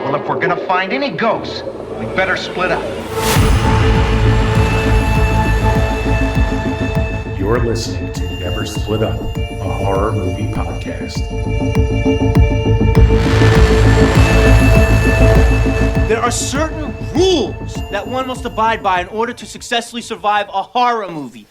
Well, if we're gonna find any ghosts, we better split up. You're listening to Never Split Up, a horror movie podcast. There are certain rules that one must abide by in order to successfully survive a horror movie.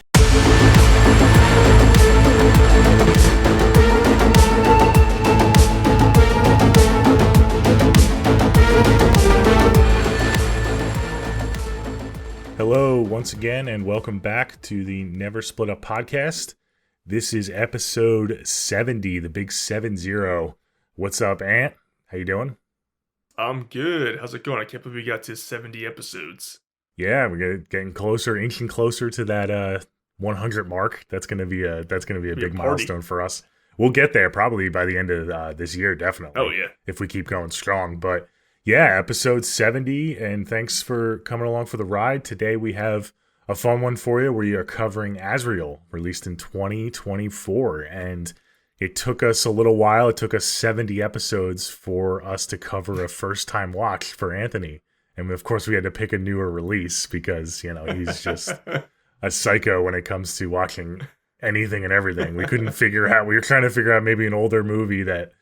Hello, once again, and welcome back to the Never Split Up podcast. This is episode 70, the big 70. What's up, Ant? How you doing? I'm good. How's it going? I can't believe we got to 70 episodes. Yeah, we're getting closer, inching closer to that 100 mark. That's gonna be a big milestone for us. We'll get there probably by the end of this year, definitely. Oh yeah, if we keep going strong. But yeah, episode 70, and thanks for coming along for the ride. Today we have a fun one for you. We are covering Azrael, released in 2024, and it took us a little while. It took us 70 episodes for us to cover a first-time watch for Anthony. And of course, we had to pick a newer release because, you know, he's just a psycho when it comes to watching anything and everything. We couldn't figure out, we were trying to figure out maybe an older movie that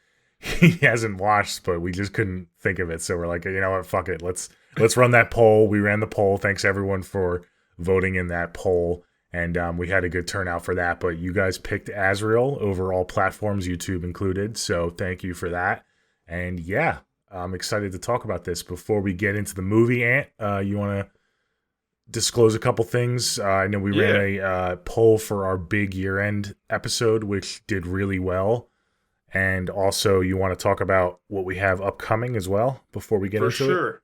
he hasn't watched, but we just couldn't think of it. So we're like, you know what, fuck it. Let's run that poll. We ran the poll. Thanks everyone for voting in that poll. And we had a good turnout for that. But you guys picked Azrael over all platforms, YouTube included. So thank you for that. And yeah, I'm excited to talk about this. Before we get into the movie, Ant, you want to disclose a couple things? I know we ran a poll for our big year-end episode, which did really well. And also, you want to talk about what we have upcoming as well before we get into it? For sure.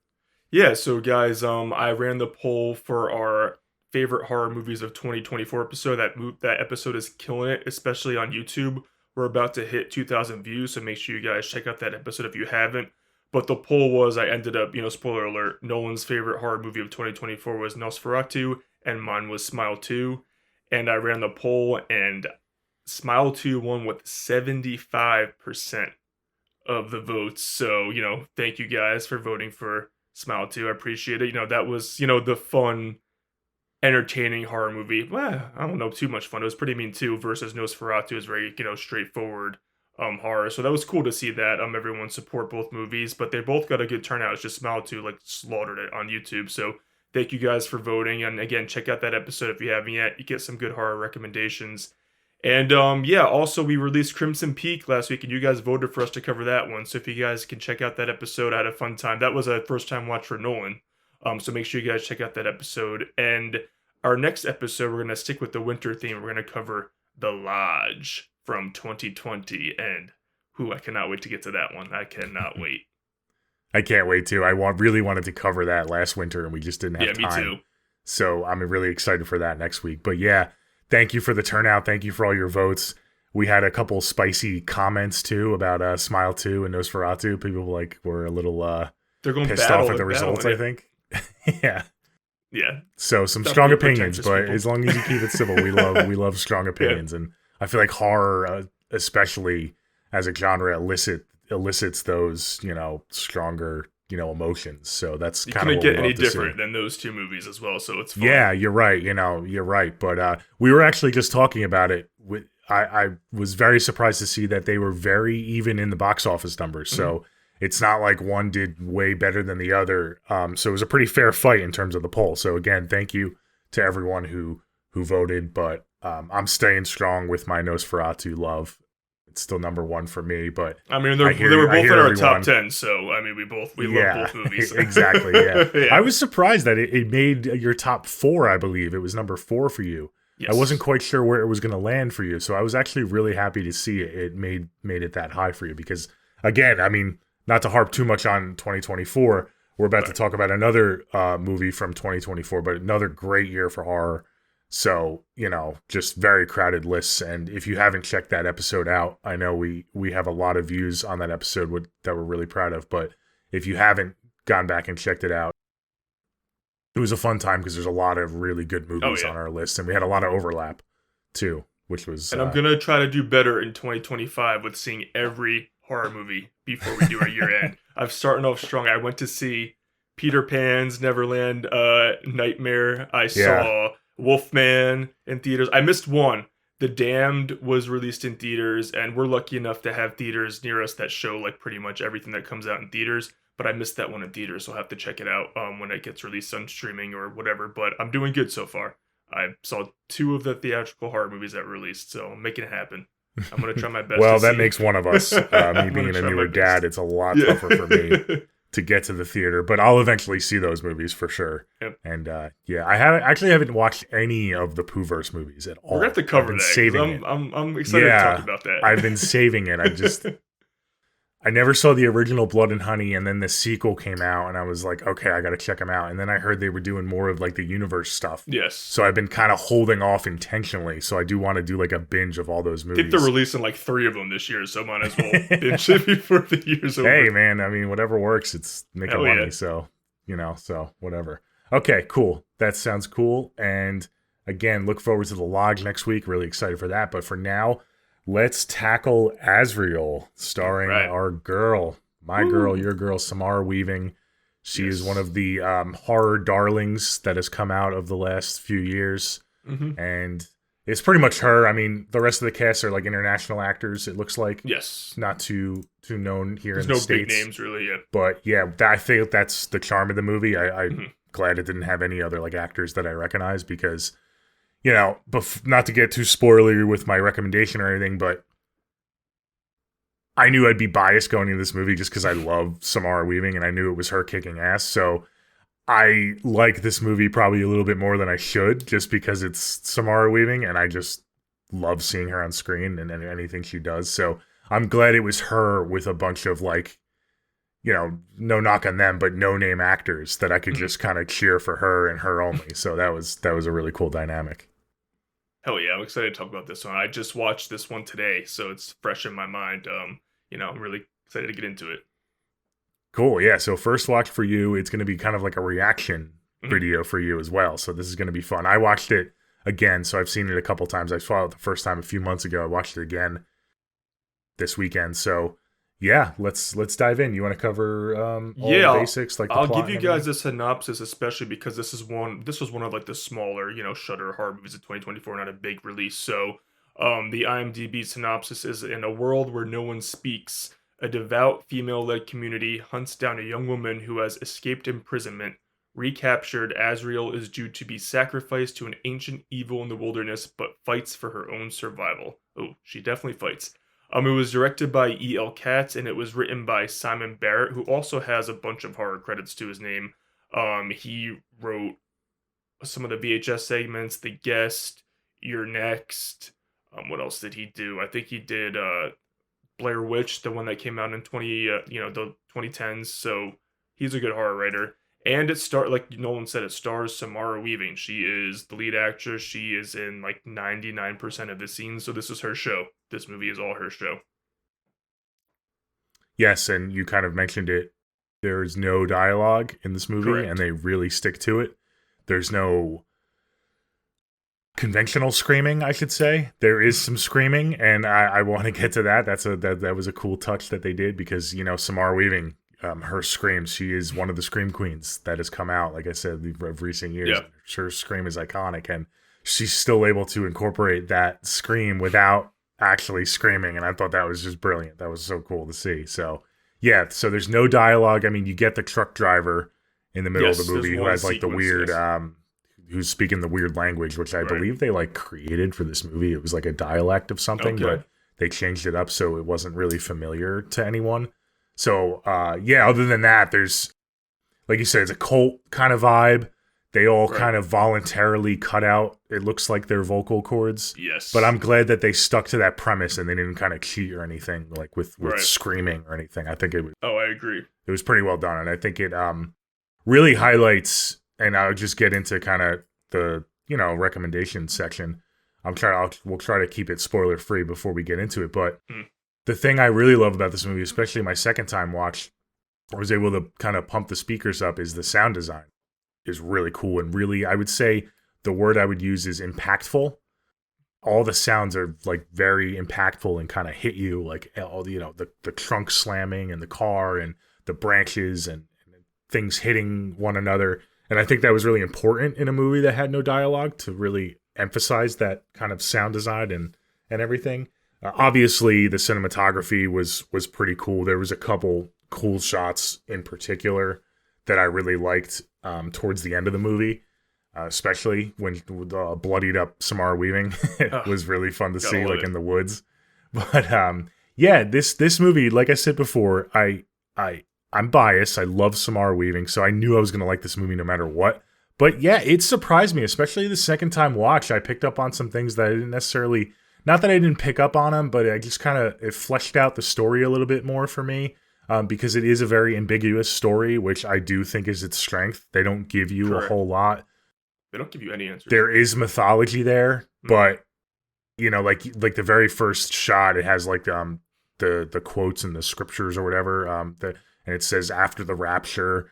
Yeah, so guys, I ran the poll for our favorite horror movies of 2024 episode. That episode is killing it, especially on YouTube. We're about to hit 2,000 views, so make sure you guys check out that episode if you haven't. But the poll was, I ended up, spoiler alert, Nolan's favorite horror movie of 2024 was Nosferatu, and mine was Smile 2. And I ran the poll, and Smile 2 won with 75% of the votes. So, thank you guys for voting for Smile 2. I appreciate it. That was, the fun, entertaining horror movie. Well, I don't know, too much fun. It was pretty mean too, versus Nosferatu is very, straightforward horror. So that was cool to see that everyone support both movies, but they both got a good turnout. It's just Smile 2 slaughtered it on YouTube. So thank you guys for voting. And again, check out that episode if you haven't yet. You get some good horror recommendations. And also we released Crimson Peak last week, and you guys voted for us to cover that one. So if you guys can check out that episode, I had a fun time. That was a first time watch for Nolan. So make sure you guys check out that episode. And our next episode, we're going to stick with the winter theme. We're going to cover The Lodge from 2020. And I cannot wait to get to that one. I cannot wait. I can't wait too. I really wanted to cover that last winter, and we just didn't have time. Yeah, me too. So I'm really excited for that next week. But yeah, thank you for the turnout. Thank you for all your votes. We had a couple spicy comments too about Smile 2 and Nosferatu. People were a little they're going pissed off at the results, I think. Yeah. Yeah. So some strong opinions, but as long as you keep it civil, we love strong opinions. Yeah. And I feel like horror, especially as a genre, elicits those, stronger, emotions. So that's kind of what couldn't get any different than those two movies as well. So it's fun. Yeah, you're right. You're right. But we were actually just talking about it. I was very surprised to see that they were very even in the box office numbers. So it's not like one did way better than the other. So it was a pretty fair fight in terms of the poll. So again, thank you to everyone who voted. But I'm staying strong with my Nosferatu love. It's still number one for me. But they were both in our top 10. So we love both movies. Exactly. Yeah. Yeah. I was surprised that it made your top 4. I believe it was number 4 for you. Yes. I wasn't quite sure where it was going to land for you. So I was actually really happy to see it made it that high for you because, again, not to harp too much on 2024, we're about to talk about another movie from 2024, but another great year for horror. So, just very crowded lists. And if you haven't checked that episode out, I know we have a lot of views on that episode that we're really proud of. But if you haven't gone back and checked it out, it was a fun time because there's a lot of really good movies on our list. And we had a lot of overlap, too, which was... And I'm going to try to do better in 2025 with seeing every horror movie before we do our year end. I'm starting off strong. I went to see Peter Pan's Neverland Nightmare. I saw Wolfman in theaters. I missed one. The Damned was released in theaters, and we're lucky enough to have theaters near us that show like pretty much everything that comes out in theaters. But I missed that one in theaters, so I'll have to check it out when it gets released on streaming or whatever. But I'm doing good so far. I saw 2 of the theatrical horror movies that released, so I'm making it happen. I'm going to try my best. Well, that makes one of us. Me being a newer dad, it's a lot tougher for me to get to the theater, but I'll eventually see those movies for sure. Yep. And I haven't watched any of the Poohverse movies at all. We're going to have to cover that. Saving I'm excited to talk about that. I've been saving it. I never saw the original Blood and Honey, and then the sequel came out, and I was like, okay, I got to check them out. And then I heard they were doing more of like the universe stuff. Yes. So I've been kind of holding off intentionally. So I do want to do like a binge of all those movies. I think they're releasing like 3 of them this year, so might as well binge it before the year's over. Hey, man, I mean, whatever works, it's making money. Yeah. So, so whatever. Okay, cool. That sounds cool. And again, look forward to the lodge next week. Really excited for that. But for now, let's tackle Azrael, starring our girl, my girl, your girl, Samara Weaving. She is one of the horror darlings that has come out of the last few years. Mm-hmm. And it's pretty much her. I mean, the rest of the cast are like international actors, it looks like. Yes. Not too known here in the States. There's no big names, really, yeah. But yeah, I think that's the charm of the movie. I'm glad it didn't have any other like actors that I recognize because... not to get too spoilery with my recommendation or anything, but I knew I'd be biased going into this movie just because I love Samara Weaving and I knew it was her kicking ass. So I like this movie probably a little bit more than I should just because it's Samara Weaving and I just love seeing her on screen and anything she does. So I'm glad it was her with a bunch of like, no knock on them, but no name actors that I could just kind of cheer for her and her only. So that was a really cool dynamic. Hell yeah, I'm excited to talk about this one. I just watched this one today, so it's fresh in my mind. I'm really excited to get into it. Cool, yeah. So first watch for you, it's going to be kind of like a reaction video for you as well. So this is going to be fun. I watched it again, so I've seen it a couple times. I saw it the first time a few months ago. I watched it again this weekend. So yeah, let's dive in. You want to cover all the basics, like the I'll plot give you guys a synopsis, especially because this was one of like the smaller, Shudder horror movies of 2024, not a big release. So, the IMDb synopsis is: in a world where no one speaks, a devout female-led community hunts down a young woman who has escaped imprisonment. Recaptured, Azrael is due to be sacrificed to an ancient evil in the wilderness, but fights for her own survival. Oh, she definitely fights. It was directed by E.L. Katz, and it was written by Simon Barrett, who also has a bunch of horror credits to his name. He wrote some of the VHS segments, The Guest, You're Next. What else did he do? I think he did Blair Witch, the one that came out in the 2010s. So he's a good horror writer. And like Nolan said, it stars Samara Weaving. She is the lead actress. She is in like 99% of the scenes. So this is her show. This movie is all her show. Yes, and you kind of mentioned it. There's no dialogue in this movie, Correct. And they really stick to it. There's no conventional screaming, I should say. There is some screaming, and I want to get to that. That was a cool touch that they did because, Samara Weaving, her screams, she is one of the scream queens that has come out, like I said, of recent years. Yeah. Her scream is iconic, and she's still able to incorporate that scream without actually screaming, and I thought that was just brilliant. That was so cool to see. So yeah, so there's no dialogue. I mean, you get the truck driver in the middle of the movie who has like the weird who's speaking the weird language, which I believe they like created for this movie. It was like a dialect of something, but they changed it up so it wasn't really familiar to anyone. So other than that, there's, like you said, it's a cult kind of vibe. They all kind of voluntarily cut out, it looks like, their vocal cords. Yes. But I'm glad that they stuck to that premise and they didn't kind of cheat or anything, like with screaming or anything. I think it was... Oh, I agree. It was pretty well done. And I think it really highlights, and I'll just get into kind of the, recommendation section. We'll try to keep it spoiler free before we get into it. But the thing I really love about this movie, especially my second time watch, I was able to kind of pump the speakers up, is the sound design is really cool. And really, I would say the word I would use is impactful. all the sounds are like very impactful and kind of hit you, like all the, the trunk slamming and the car and the branches and things hitting one another. And I think that was really important in a movie that had no dialogue, to really emphasize that kind of sound design and everything. Obviously, the cinematography was pretty cool. There was a couple cool shots in particular that I really liked towards the end of the movie, especially when bloodied up Samara Weaving. It was really fun to see, like in the woods. But yeah, this movie, like I said before, I'm biased. I love Samara Weaving, so I knew I was going to like this movie no matter what. But yeah, it surprised me, especially the second time watch. I picked up on some things that I didn't necessarily, not that I didn't pick up on them, but I just kind of, it fleshed out the story a little bit more for me, because it is a very ambiguous story, which I do think is its strength. They don't give you a whole lot. They don't give you any answers. There is mythology there, but like the very first shot, it has like the quotes and the scriptures or whatever, and it says after the rapture.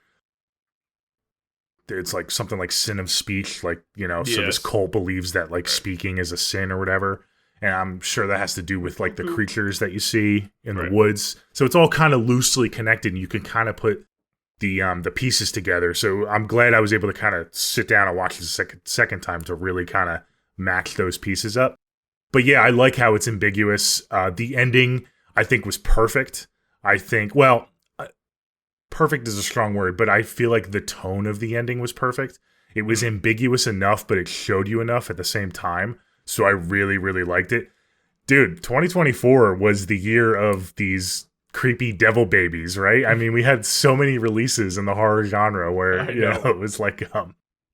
It's like something like sin of speech, like, so this cult believes that like speaking is a sin or whatever. And I'm sure that has to do with like the creatures that you see in the woods. So it's all kind of loosely connected, and you can kind of put the pieces together. So I'm glad I was able to kind of sit down and watch this second time to really kind of match those pieces up. But yeah, I like how it's ambiguous. The ending, I think, was perfect. I think, well, perfect is a strong word, but I feel like the tone of the ending was perfect. It was ambiguous enough, but it showed you enough at the same time. So I really, really liked it. Dude, 2024 was the year of these creepy devil babies, right? I mean, we had so many releases in the horror genre where, it was like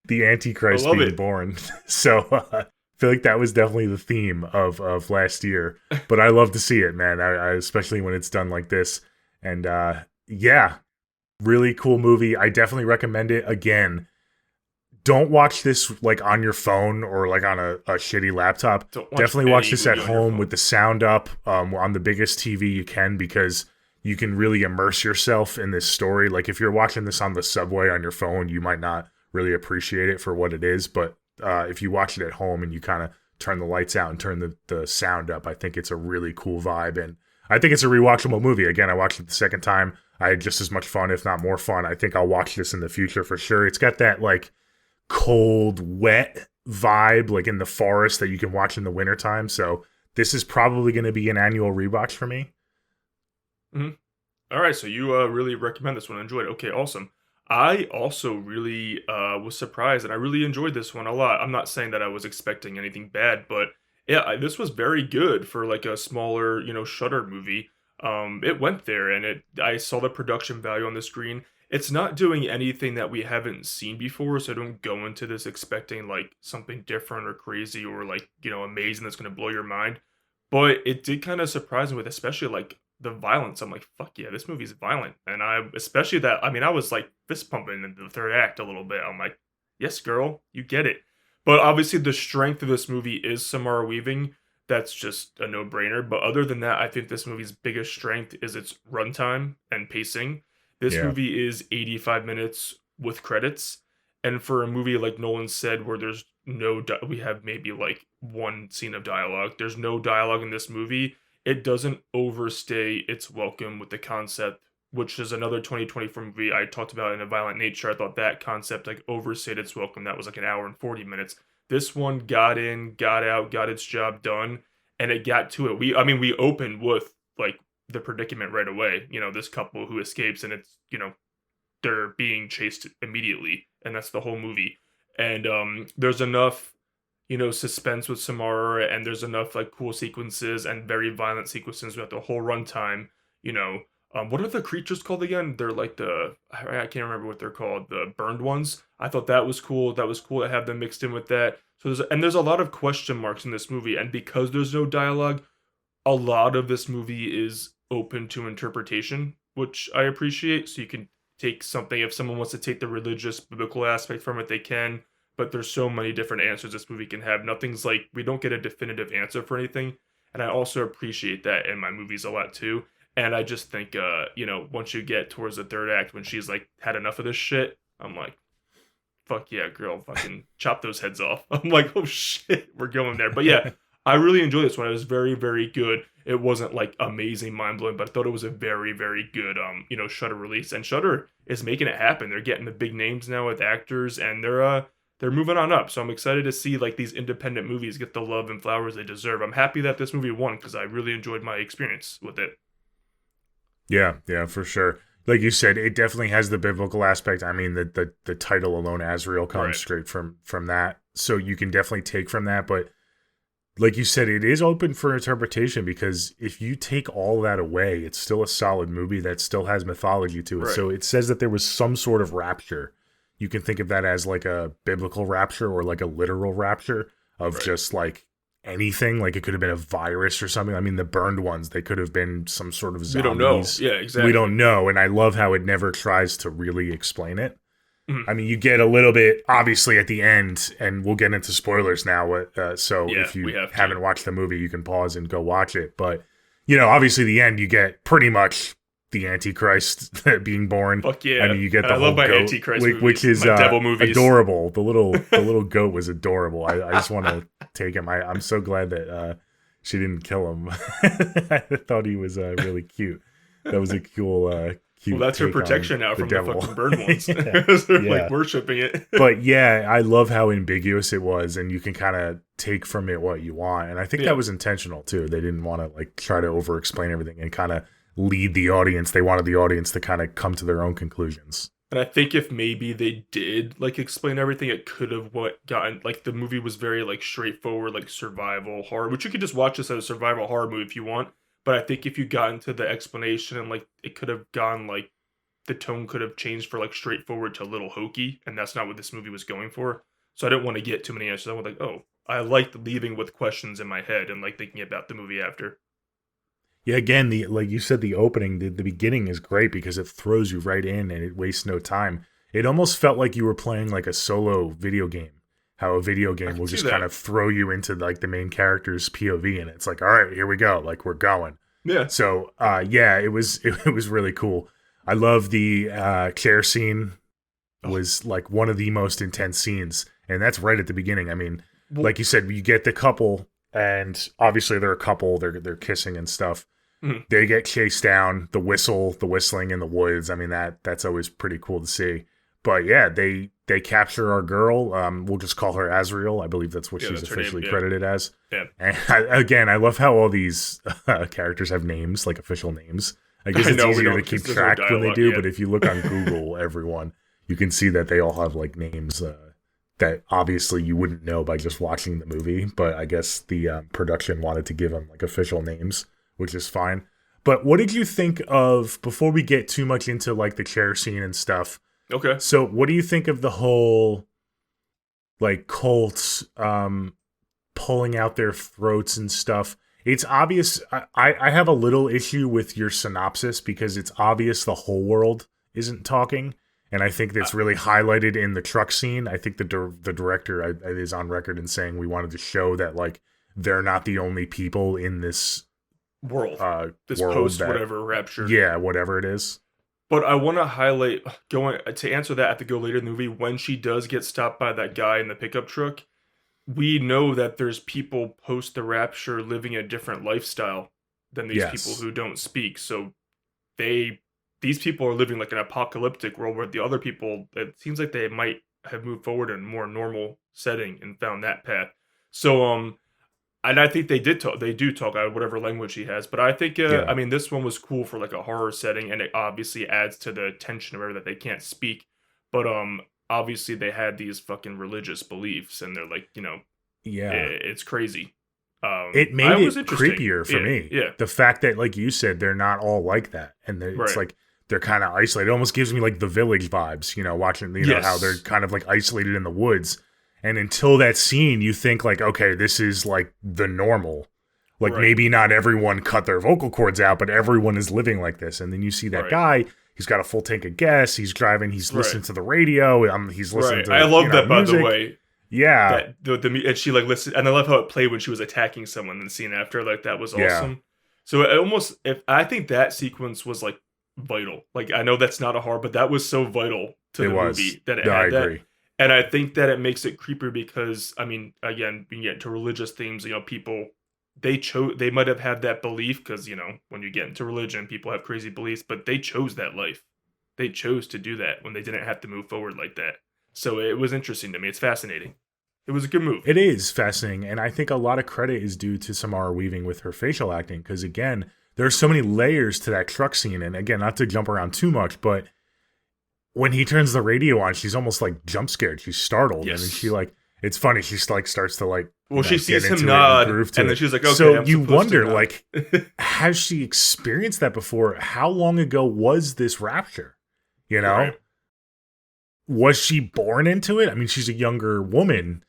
the Antichrist being born. So I feel like that was definitely the theme of last year. But I love to see it, man. I especially when it's done like this. And yeah, really cool movie. I definitely recommend it. Again, don't watch this like on your phone or like on a shitty laptop. Definitely watch this at home with the sound up, on the biggest TV you can, because you can really immerse yourself in this story. Like if you're watching this on the subway on your phone, you might not really appreciate it for what it is. But if you watch it at home and you kind of turn the lights out and turn the sound up, I think it's a really cool vibe. And I think it's a rewatchable movie. Again, I watched it the second time. I had just as much fun, if not more fun. I think I'll watch this in the future for sure. It's got that like cold, wet vibe, like in the forest, that you can watch in the wintertime. So this is probably going to be an annual rewatch for me. Mm-hmm. All right, so you really recommend this one. Enjoyed it. Okay, awesome. I also really was surprised, and I really enjoyed this one a lot. I'm not saying that I was expecting anything bad, but yeah, this was very good for like a smaller, Shudder movie. It went there, and I saw the production value on the screen. It's not doing anything that we haven't seen before, so don't go into this expecting like something different or crazy or like, amazing that's going to blow your mind. But it did kind of surprise me with especially like the violence. I'm like, fuck yeah, this movie's violent. And especially that, I was like fist pumping in the third act a little bit. I'm like, yes, girl, you get it. But obviously the strength of this movie is Samara Weaving. That's just a no-brainer. But other than that, I think this movie's biggest strength is its runtime and pacing. This movie is 85 minutes with credits. And for a movie like Nolan said, where there's we have maybe like one scene of dialogue. There's no dialogue in this movie. It doesn't overstay its welcome with the concept, which is another 2024 movie I talked about in A Violent Nature. I thought that concept like overstayed its welcome. That was like an hour and 40 minutes. This one got in, got out, got its job done, and it got to it. We opened with like the predicament right away. This couple who escapes, and it's, they're being chased immediately, and that's the whole movie. And there's enough, suspense with Samara, and there's enough like cool sequences and very violent sequences throughout the whole runtime. What are the creatures called again? They're like I can't remember what they're called, the burned ones. I thought that was cool. That was cool to have them mixed in with that. So there's a lot of question marks in this movie, and because there's no dialogue, a lot of this movie is open to interpretation, which I appreciate. So you can take something, if someone wants to take the religious biblical aspect from it, they can. But there's so many different answers this movie can have. Nothing's like, we don't get a definitive answer for anything. And I also appreciate that in my movies a lot too. And I just think, once you get towards the third act, when she's like had enough of this shit, I'm like, fuck yeah, girl, fucking chop those heads off. I'm like, oh shit, we're going there. But yeah, I really enjoyed this one. It was very, very good. It wasn't like amazing, mind blowing, but I thought it was a very, very good, Shudder release. And Shudder is making it happen. They're getting the big names now with actors, and they're moving on up. So I'm excited to see like these independent movies get the love and flowers they deserve. I'm happy that this movie won because I really enjoyed my experience with it. Yeah, for sure. Like you said, it definitely has the biblical aspect. I mean, the title alone, Azrael, comes straight from that. So you can definitely take from that. But like you said, it is open for interpretation because if you take all that away, it's still a solid movie that still has mythology to it. Right. So it says that there was some sort of rapture. You can think of that as like a biblical rapture or like a literal rapture of just like anything. Like it could have been a virus or something. I mean, the burned ones, they could have been some sort of zombies. We don't know. Yeah, exactly. We don't know. And I love how it never tries to really explain it. I mean, you get a little bit, obviously, at the end, and we'll get into spoilers now. So if you haven't watched the movie, you can pause and go watch it. But, obviously, the end, you get pretty much the Antichrist being born. Fuck yeah. I mean, you get the I whole love my goat, Antichrist which is devil movies. adorable. The little goat was adorable. I just want to take him. I'm so glad that she didn't kill him. I thought he was really cute. That was a cool well, that's her protection now from the fucking burned ones. They're like worshiping it. But yeah, I love how ambiguous it was, and you can kind of take from it what you want. And I think that was intentional too. They didn't want to like try to over explain everything and kind of lead the audience. They wanted the audience to kind of come to their own conclusions. And I think if maybe they did like explain everything, it could have gotten like the movie was very like straightforward, like survival horror, which you could just watch this as a survival horror movie if you want. But I think if you got into the explanation and like it could have gone like the tone could have changed for like straightforward to a little hokey, and that's not what this movie was going for. So I didn't want to get too many answers. I was like, oh, I liked leaving with questions in my head and like thinking about the movie after. Yeah, again, like you said, the opening, the beginning is great because it throws you right in and it wastes no time. It almost felt like you were playing like a solo video game. How a video game will just kind of throw you into like the main character's POV, and it's like, all right, here we go, like we're going. Yeah. So, it was really cool. I love the chair scene. Was like one of the most intense scenes, and that's right at the beginning. I mean, like you said, you get the couple, and obviously they're a couple. They're kissing and stuff. Mm-hmm. They get chased down. The whistling in the woods. I mean, that's always pretty cool to see. But yeah, they capture our girl. We'll just call her Azrael. I believe that's what she's officially credited as. Yeah. And I love how all these characters have names, like official names. I guess it's easier to keep track when they do, but if you look on Google, everyone, you can see that they all have like names that obviously you wouldn't know by just watching the movie. But I guess the production wanted to give them like official names, which is fine. But what did you think of, before we get too much into like the chair scene and stuff? Okay. So what do you think of the whole like cults pulling out their throats and stuff? It's obvious. I have a little issue with your synopsis because it's obvious the whole world isn't talking. And I think that's really highlighted in the truck scene. I think the director is on record in saying we wanted to show that like they're not the only people in this world. This world post whatever rapture. Yeah, whatever it is. But I want to highlight, to answer that, I have to go later in the movie, when she does get stopped by that guy in the pickup truck, we know that there's people post the rapture living a different lifestyle than these people who don't speak. So these people are living like an apocalyptic world where the other people, it seems like they might have moved forward in a more normal setting and found that path. So, and I think they do talk out whatever language he has, but I think, I mean, this one was cool for like a horror setting, and it obviously adds to the tension of that they can't speak, but obviously they had these fucking religious beliefs, and they're like, it's crazy. It made it creepier for me. Yeah, the fact that, like you said, they're not all like that, and it's like they're kind of isolated. It almost gives me like The Village vibes, watching how they're kind of like isolated in the woods. And until that scene, you think like, okay, this is like the normal. Like maybe not everyone cut their vocal cords out, but everyone is living like this. And then you see that guy, he's got a full tank of gas, he's driving, he's listening to the radio, he's listening to I love that, music. By the way. Yeah. And she like listened, and I love how it played when she was attacking someone in the scene after. Like that was awesome. So I think that sequence was like vital. Like I know that's not a horror, but that was so vital to the movie that it had that. I agree. And I think that it makes it creepier because, I mean, again, we get into religious themes, people, they might have had that belief because, when you get into religion, people have crazy beliefs, but they chose that life. They chose to do that when they didn't have to move forward like that. So it was interesting to me. It's fascinating. It was a good move. It is fascinating, and I think a lot of credit is due to Samara Weaving with her facial acting, because again, there are so many layers to that truck scene, and again, not to jump around too much, but when he turns the radio on, she's almost like jump scared. She's startled, Yes. and then she it's funny. She starts to she sees him nod, and then she's like, okay, so I'm you wonder, to has she experienced that before? How long ago was this rapture? Right. Was she born into it? I mean, she's a younger woman.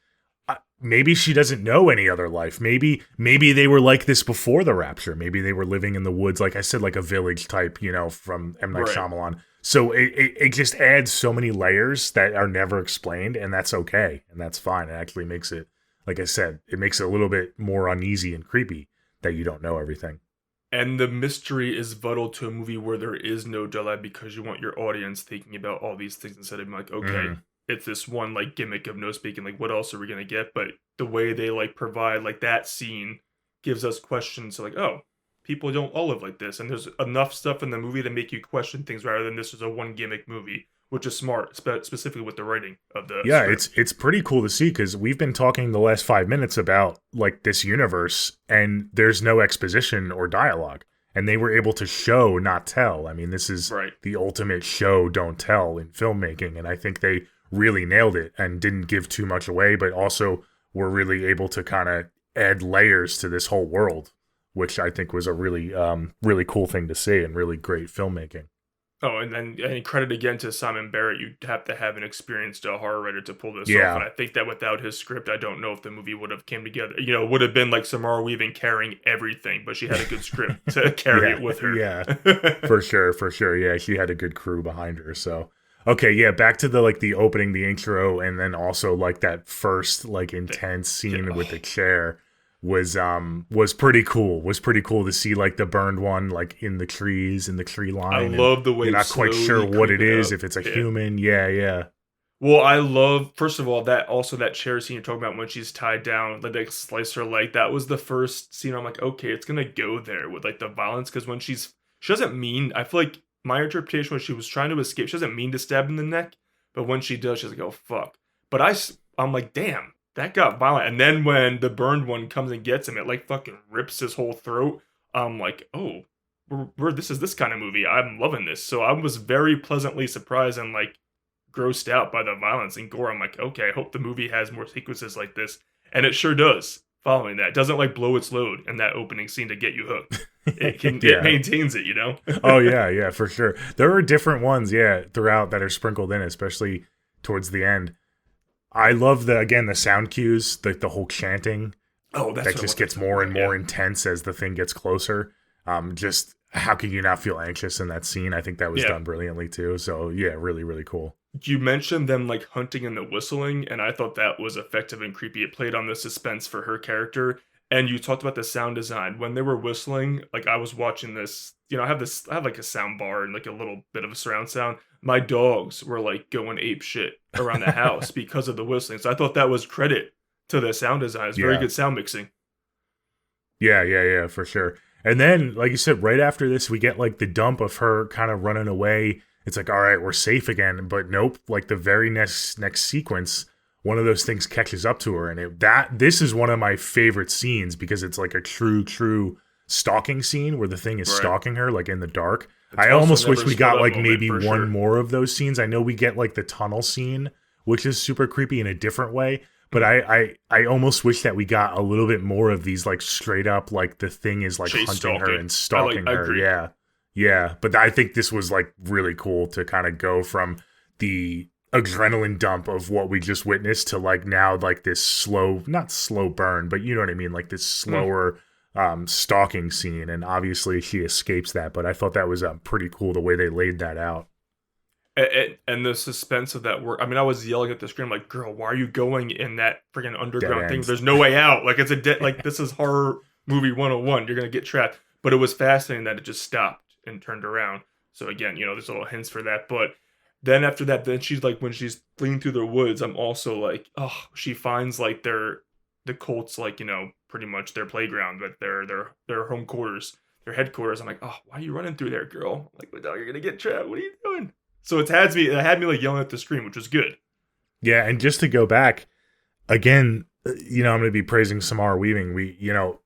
Maybe she doesn't know any other life. Maybe they were like this before the rapture. Maybe they were living in the woods, like I said, like a village type, from M. Night Shyamalan. So it just adds so many layers that are never explained, and that's okay, and that's fine. It actually makes it, like I said, it makes it a little bit more uneasy and creepy that you don't know everything. And the mystery is vital to a movie where there is no delay, because you want your audience thinking about all these things instead of being like, okay, it's this one gimmick of no speaking, what else are we gonna get? But the way they provide that scene gives us questions. So oh, people don't all live like this, and there's enough stuff in the movie to make you question things rather than this is a one gimmick movie, which is smart, specifically with the writing of the script. It's pretty cool to see, because we've been talking the last 5 minutes about this universe, and there's no exposition or dialogue, and they were able to show, not tell. I mean, this is the ultimate show don't tell in filmmaking, and I think they really nailed it and didn't give too much away, but also were really able to kind of add layers to this whole world, which I think was a really really cool thing to see and really great filmmaking. Oh, and then credit again to Simon Barrett. You have to have an experienced horror writer to pull this off. And I think that without his script, I don't know if the movie would have came together. It would have been like Samara Weaving carrying everything, but she had a good script to carry it with her. Yeah, for sure. Yeah, she had a good crew behind her. So, okay, yeah, back to the opening, the intro, and then also that first intense scene with the chair. Was pretty cool. Was pretty cool to see the burned one in the trees, in the tree line. I love the way you're not quite sure what it is, if it's a human. Yeah. Well, I love, first of all, that chair scene you're talking about when she's tied down, they slice her leg. That was the first scene. I'm like, okay, it's gonna go there with the violence, because when she doesn't mean. I feel like my interpretation was she was trying to escape. She doesn't mean to stab in the neck, but when she does, she's like, oh fuck. But I'm like, damn. That got violent. And then when the burned one comes and gets him, it fucking rips his whole throat. I'm like, oh, this is this kind of movie. I'm loving this. So I was very pleasantly surprised and grossed out by the violence and gore. I'm like, okay, I hope the movie has more sequences like this. And it sure does. Following that, it doesn't blow its load in that opening scene to get you hooked. It maintains it, Oh yeah, for sure. There are different ones, throughout that are sprinkled in, especially towards the end. I love the sound cues, the whole chanting. Oh, that just gets more and more intense as the thing gets closer. Just how can you not feel anxious in that scene? I think that was done brilliantly too. So yeah, really, really cool. You mentioned them hunting and the whistling, and I thought that was effective and creepy. It played on the suspense for her character. And you talked about the sound design. When they were whistling, I was watching this, I have a sound bar and a little bit of a surround sound. My dogs were going ape shit around the house because of the whistling. So I thought that was credit to the sound design. It's very good sound mixing. Yeah, for sure. And then, like you said, right after this, we get the dump of her kind of running away. It's all right, we're safe again. But nope, the very next sequence, one of those things catches up to her, and this is one of my favorite scenes because it's a true stalking scene where the thing is stalking her in the dark. I almost wish we got maybe one more of those scenes. I know we get the tunnel scene, which is super creepy in a different way, but I almost wish that we got a little bit more of these straight up the thing is hunting her and stalking her. Yeah, but I think this was really cool to kind of go from the adrenaline dump of what we just witnessed to now this slow, not slow burn, but you know what I mean, this slower stalking scene. And obviously she escapes that, but I thought that was pretty cool the way they laid that out. And the suspense of that work. I mean, I was yelling at the screen like, girl, why are you going in that freaking underground thing? There's no way out. It's a this is horror movie 101. You're gonna get trapped. But it was fascinating that it just stopped and turned around. So again, there's little hints for that. But then after that, then she's like, when she's fleeing through the woods, I'm also like, oh, she finds like the cult's like, you know, pretty much their playground, but their home quarters, their headquarters. I'm like, oh, why are you running through there, girl? I'm like, you're gonna get trapped. What are you doing? So it had me like yelling at the screen, which was good. Yeah, and just to go back again, you know, I'm going to be praising Samara Weaving.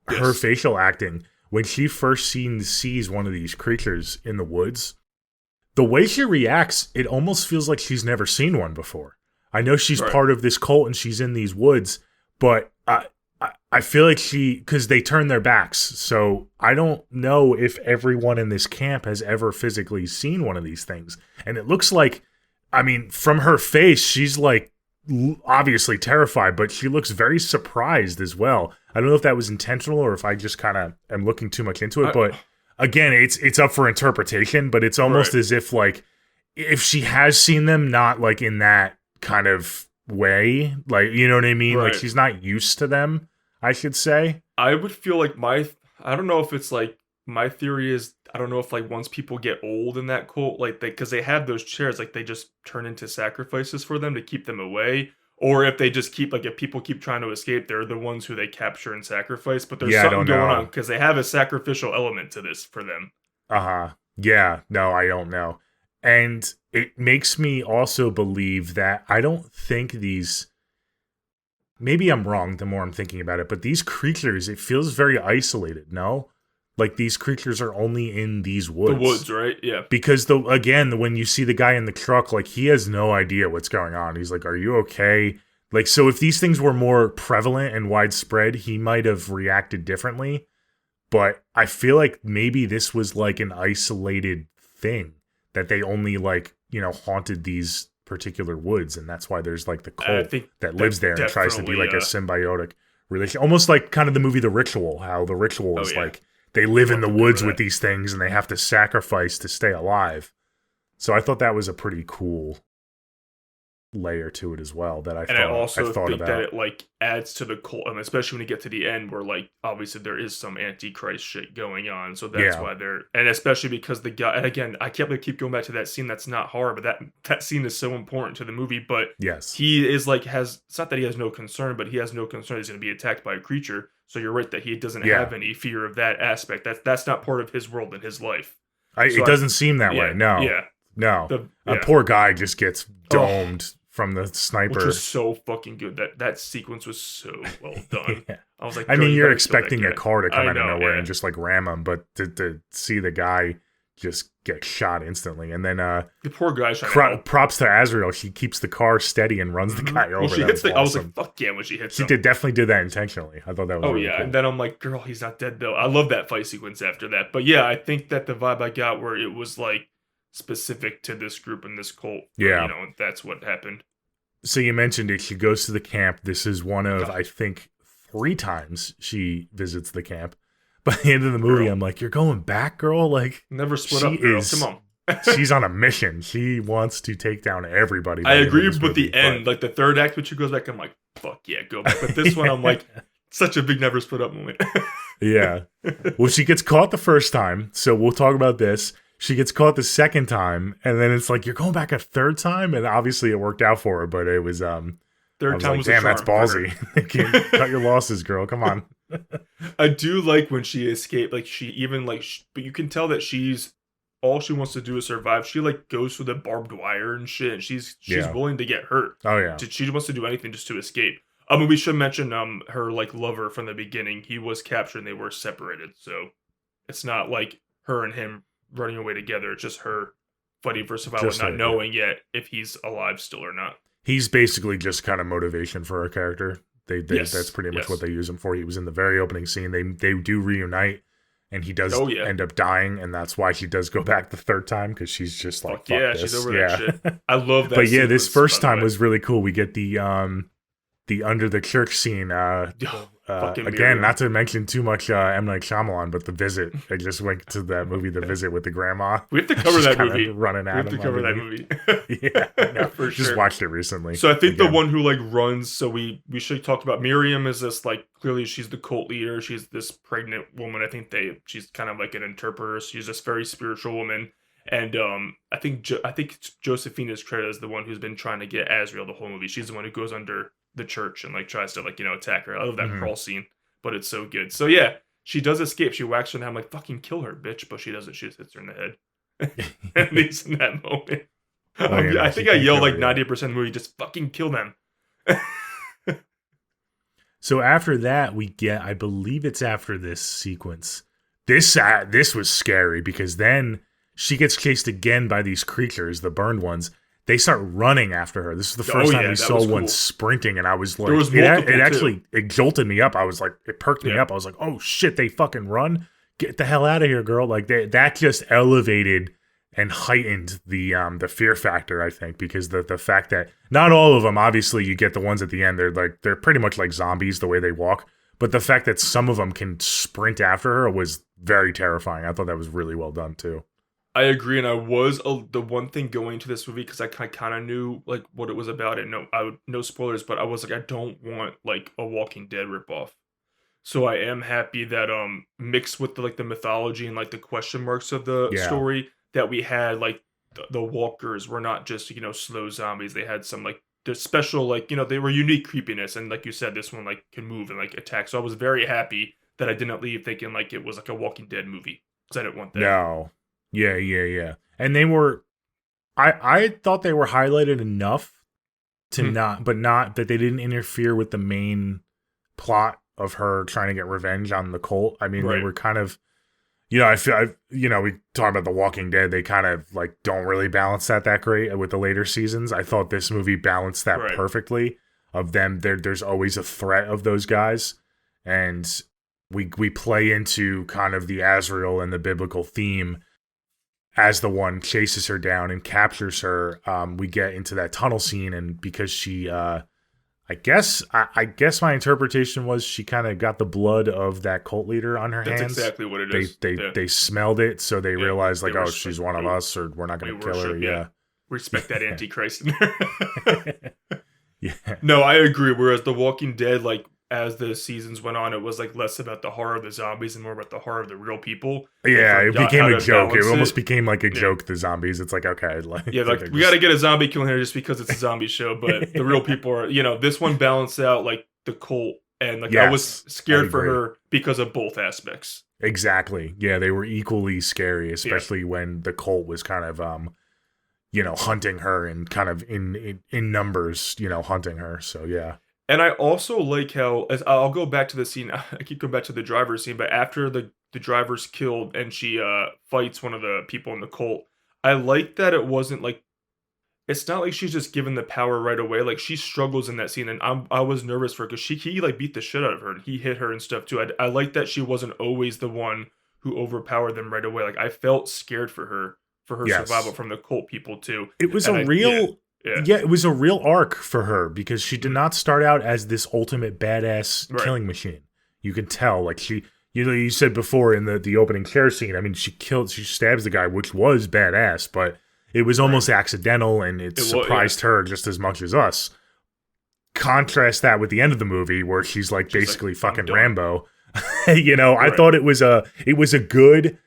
Her facial acting when she first sees one of these creatures in the woods, the way she reacts, it almost feels like she's never seen one before. I know she's part of this cult and she's in these woods, but I feel like because they turn their backs, so I don't know if everyone in this camp has ever physically seen one of these things. And it looks like, I mean, from her face, she's like obviously terrified, but she looks very surprised as well. I don't know if that was intentional or if I just kind of am looking too much into it, but again, it's up for interpretation, but it's almost as if like, if she has seen them, not like in that kind of way, like, you know what I mean? Like she's not used to them, I should say. I would feel like I don't know if it's like, my theory is, I don't know if like once people get old in that cult, like because they have those chairs, like they just turn into sacrifices for them to keep them away. Or if they just keep, like if people keep trying to escape, they're the ones who they capture and sacrifice. But there's something going on because they have a sacrificial element to this for them. Yeah, no, I don't know. And it makes me also believe that I don't think these, maybe I'm wrong the more I'm thinking about it, but these creatures, it feels very isolated, no? Like these creatures are only in these woods. The woods, right? Yeah. Because when you see the guy in the truck, like he has no idea what's going on. He's like, "Are you okay?" Like, so if these things were more prevalent and widespread, he might have reacted differently. But I feel like maybe this was like an isolated thing that they only like, you know, haunted these particular woods, and that's why there's like the cult that lives there and tries to be like a symbiotic relation, almost like kind of the movie The Ritual. How The Ritual is like, they live in the woods with these things and they have to sacrifice to stay alive. So I thought that was a pretty cool layer to it as well that I thought think about. That it like adds to the cult, and especially when you get to the end where like obviously there is some antichrist shit going on, so that's why and especially because the guy, and again, I can't keep going back to that scene. That's not horror, but that scene is so important to the movie. But he is like, it's not that he has no concern, but he has no concern he's going to be attacked by a creature. So you're right that he doesn't have any fear of that aspect. That's not part of his world in his life. It doesn't seem that way. No. A poor guy just gets domed from the sniper, which was so fucking good. That sequence was so well done. I was like, I mean, you're expecting a car to come out of nowhere and just like ram him, but to see the guy just get shot instantly, and then the poor guy. Props to Azrael. She keeps the car steady and runs the guy over. She hits I was like, fuck yeah, when she hits. She definitely did that intentionally. I thought that was. Really cool. And then I'm like, girl, he's not dead though. I love that fight sequence after that. But yeah, I think that the vibe I got where it was like specific to this group and this cult. Yeah, you know, that's what happened. So you mentioned it. She goes to the camp. This is one of, I think, 3 times she visits the camp. By the end of the movie, I'm like, you're going back, girl? Like, never split up, girl. Come on. She's on a mission. She wants to take down everybody. I agree with the end. Like the third act, when she goes back, I'm like, fuck yeah, go back. But this one, I'm like, such a big never split up moment. Yeah. Well, she gets caught the first time. So we'll talk about this. She gets caught the second time, and then it's like, you're going back a third time? And obviously it worked out for her, but it was third time was damn, that's ballsy. Cut your losses, girl. Come on. I do like when she escaped, like she even like but you can tell that all she wants to do is survive. She like goes through the barbed wire and shit, and she's willing to get hurt. Oh yeah. She wants to do anything just to escape. I mean, we should mention her like lover from the beginning. He was captured and they were separated. So it's not like her and him running away together. It's just her fighting for survival, not knowing yet if he's alive still or not. He's basically just kind of motivation for her character. That's pretty much what they use him for. He was in the very opening scene. They do reunite, and he does end up dying, and that's why she does go back the third time, because she's just like, fuck this. She's over that shit. I love that. But yeah, this first time was really cool. We get the under the church scene. Again, not to mention too much M. Night Shyamalan, but The Visit. I just went to that movie, The Visit, with the grandma. We have to cover that movie. Running at him. We have to cover that movie. Yeah, for sure. Just watched it recently. So I think the one who like runs. So we should talk about Miriam. Is this like, clearly she's the cult leader. She's this pregnant woman. I think she's kind of like an interpreter. She's this very spiritual woman. And I think Josephine is credited as the one who's been trying to get Azrael the whole movie. She's the one who goes under the church and like tries to like attack her. I love that Mhm. crawl scene, but it's so good. So yeah, she does escape. She whacks her and I'm like, fucking kill her, bitch. But she doesn't. She just hits her in the head. At least in that moment. Oh, yeah, no, I she think I can't yelled kill like her, yeah. 90% of the movie, just fucking kill them. So after that, we get, I believe it's after this sequence. This was scary because then she gets chased again by these creatures, the burned ones. They start running after her. This is the first time yeah, we that saw was one cool. sprinting, and I was like, There was multiple, it too. actually it jolted me up. I was like, it perked me Yeah. up. I was like, oh shit, they fucking run! Get the hell out of here, girl! Like that just elevated and heightened the fear factor, I think, because the fact that not all of them, obviously, you get the ones at the end. They're pretty much like zombies the way they walk. But the fact that some of them can sprint after her was very terrifying. I thought that was really well done too. I agree, and I was the one thing going to this movie because I kind of knew like what it was about. And no spoilers, but I was like, I don't want like a Walking Dead ripoff. So I am happy that mixed with the mythology and like the question marks of the Yeah. story that we had like the walkers were not just slow zombies. They had some like the special like they were unique creepiness, and like you said, this one like can move and like attack. So I was very happy that I didn't leave thinking like it was like a Walking Dead movie because I didn't want that. No. Yeah. And they were, I thought they were highlighted enough to not that they didn't interfere with the main plot of her trying to get revenge on the cult. I mean, Right. they were kind of, I feel, we talk about The Walking Dead. They kind of like don't really balance that great with the later seasons. I thought this movie balanced that Right. perfectly. Of them, there's always a threat of those guys, and we play into kind of the Azrael and the biblical theme as the one chases her down and captures her. We get into that tunnel scene, and because she, I guess my interpretation was she kind of got the blood of that cult leader on her That's hands. exactly what it is. They smelled it, so they realized like, they oh, respect- she's one of us, or we're not going we to kill her. worship, Yeah. Respect that Antichrist in there. Yeah. No, I agree. Whereas The Walking Dead, like as the seasons went on, it was like less about the horror of the zombies and more about the horror of the real people. Yeah, They it forgot became how a to joke. It balance almost became like a Yeah. joke, the zombies. It's like, okay. Yeah, like we got to get a zombie killing here just because it's a zombie show, but the real people are, this one balanced out like the cult, and like I was Yes, scared I for agree. her because of both aspects. Exactly. Yeah, they were equally scary, especially when the cult was kind of hunting her and kind of in numbers, hunting her. So yeah. And I also like how, as I'll go back to the scene, I keep going back to the driver's scene, but after the driver's killed and she fights one of the people in the cult, I like that it wasn't like, it's not like she's just given the power right away. Like she struggles in that scene, and I was nervous for her because he like beat the shit out of her and he hit her and stuff too. I like that she wasn't always the one who overpowered them right away. Like I felt scared for her Yes. survival from the cult people too. It was And a I- real yeah. it was a real arc for her because she did not start out as this ultimate badass Right. killing machine. You can tell, like she, you said before in the opening chair scene. I mean, she stabs the guy, which was badass, but it was almost accidental, and it surprised her just as much as us. Contrast that with the end of the movie where she's like basically like, "I'm fucking done." Rambo. I thought it was a good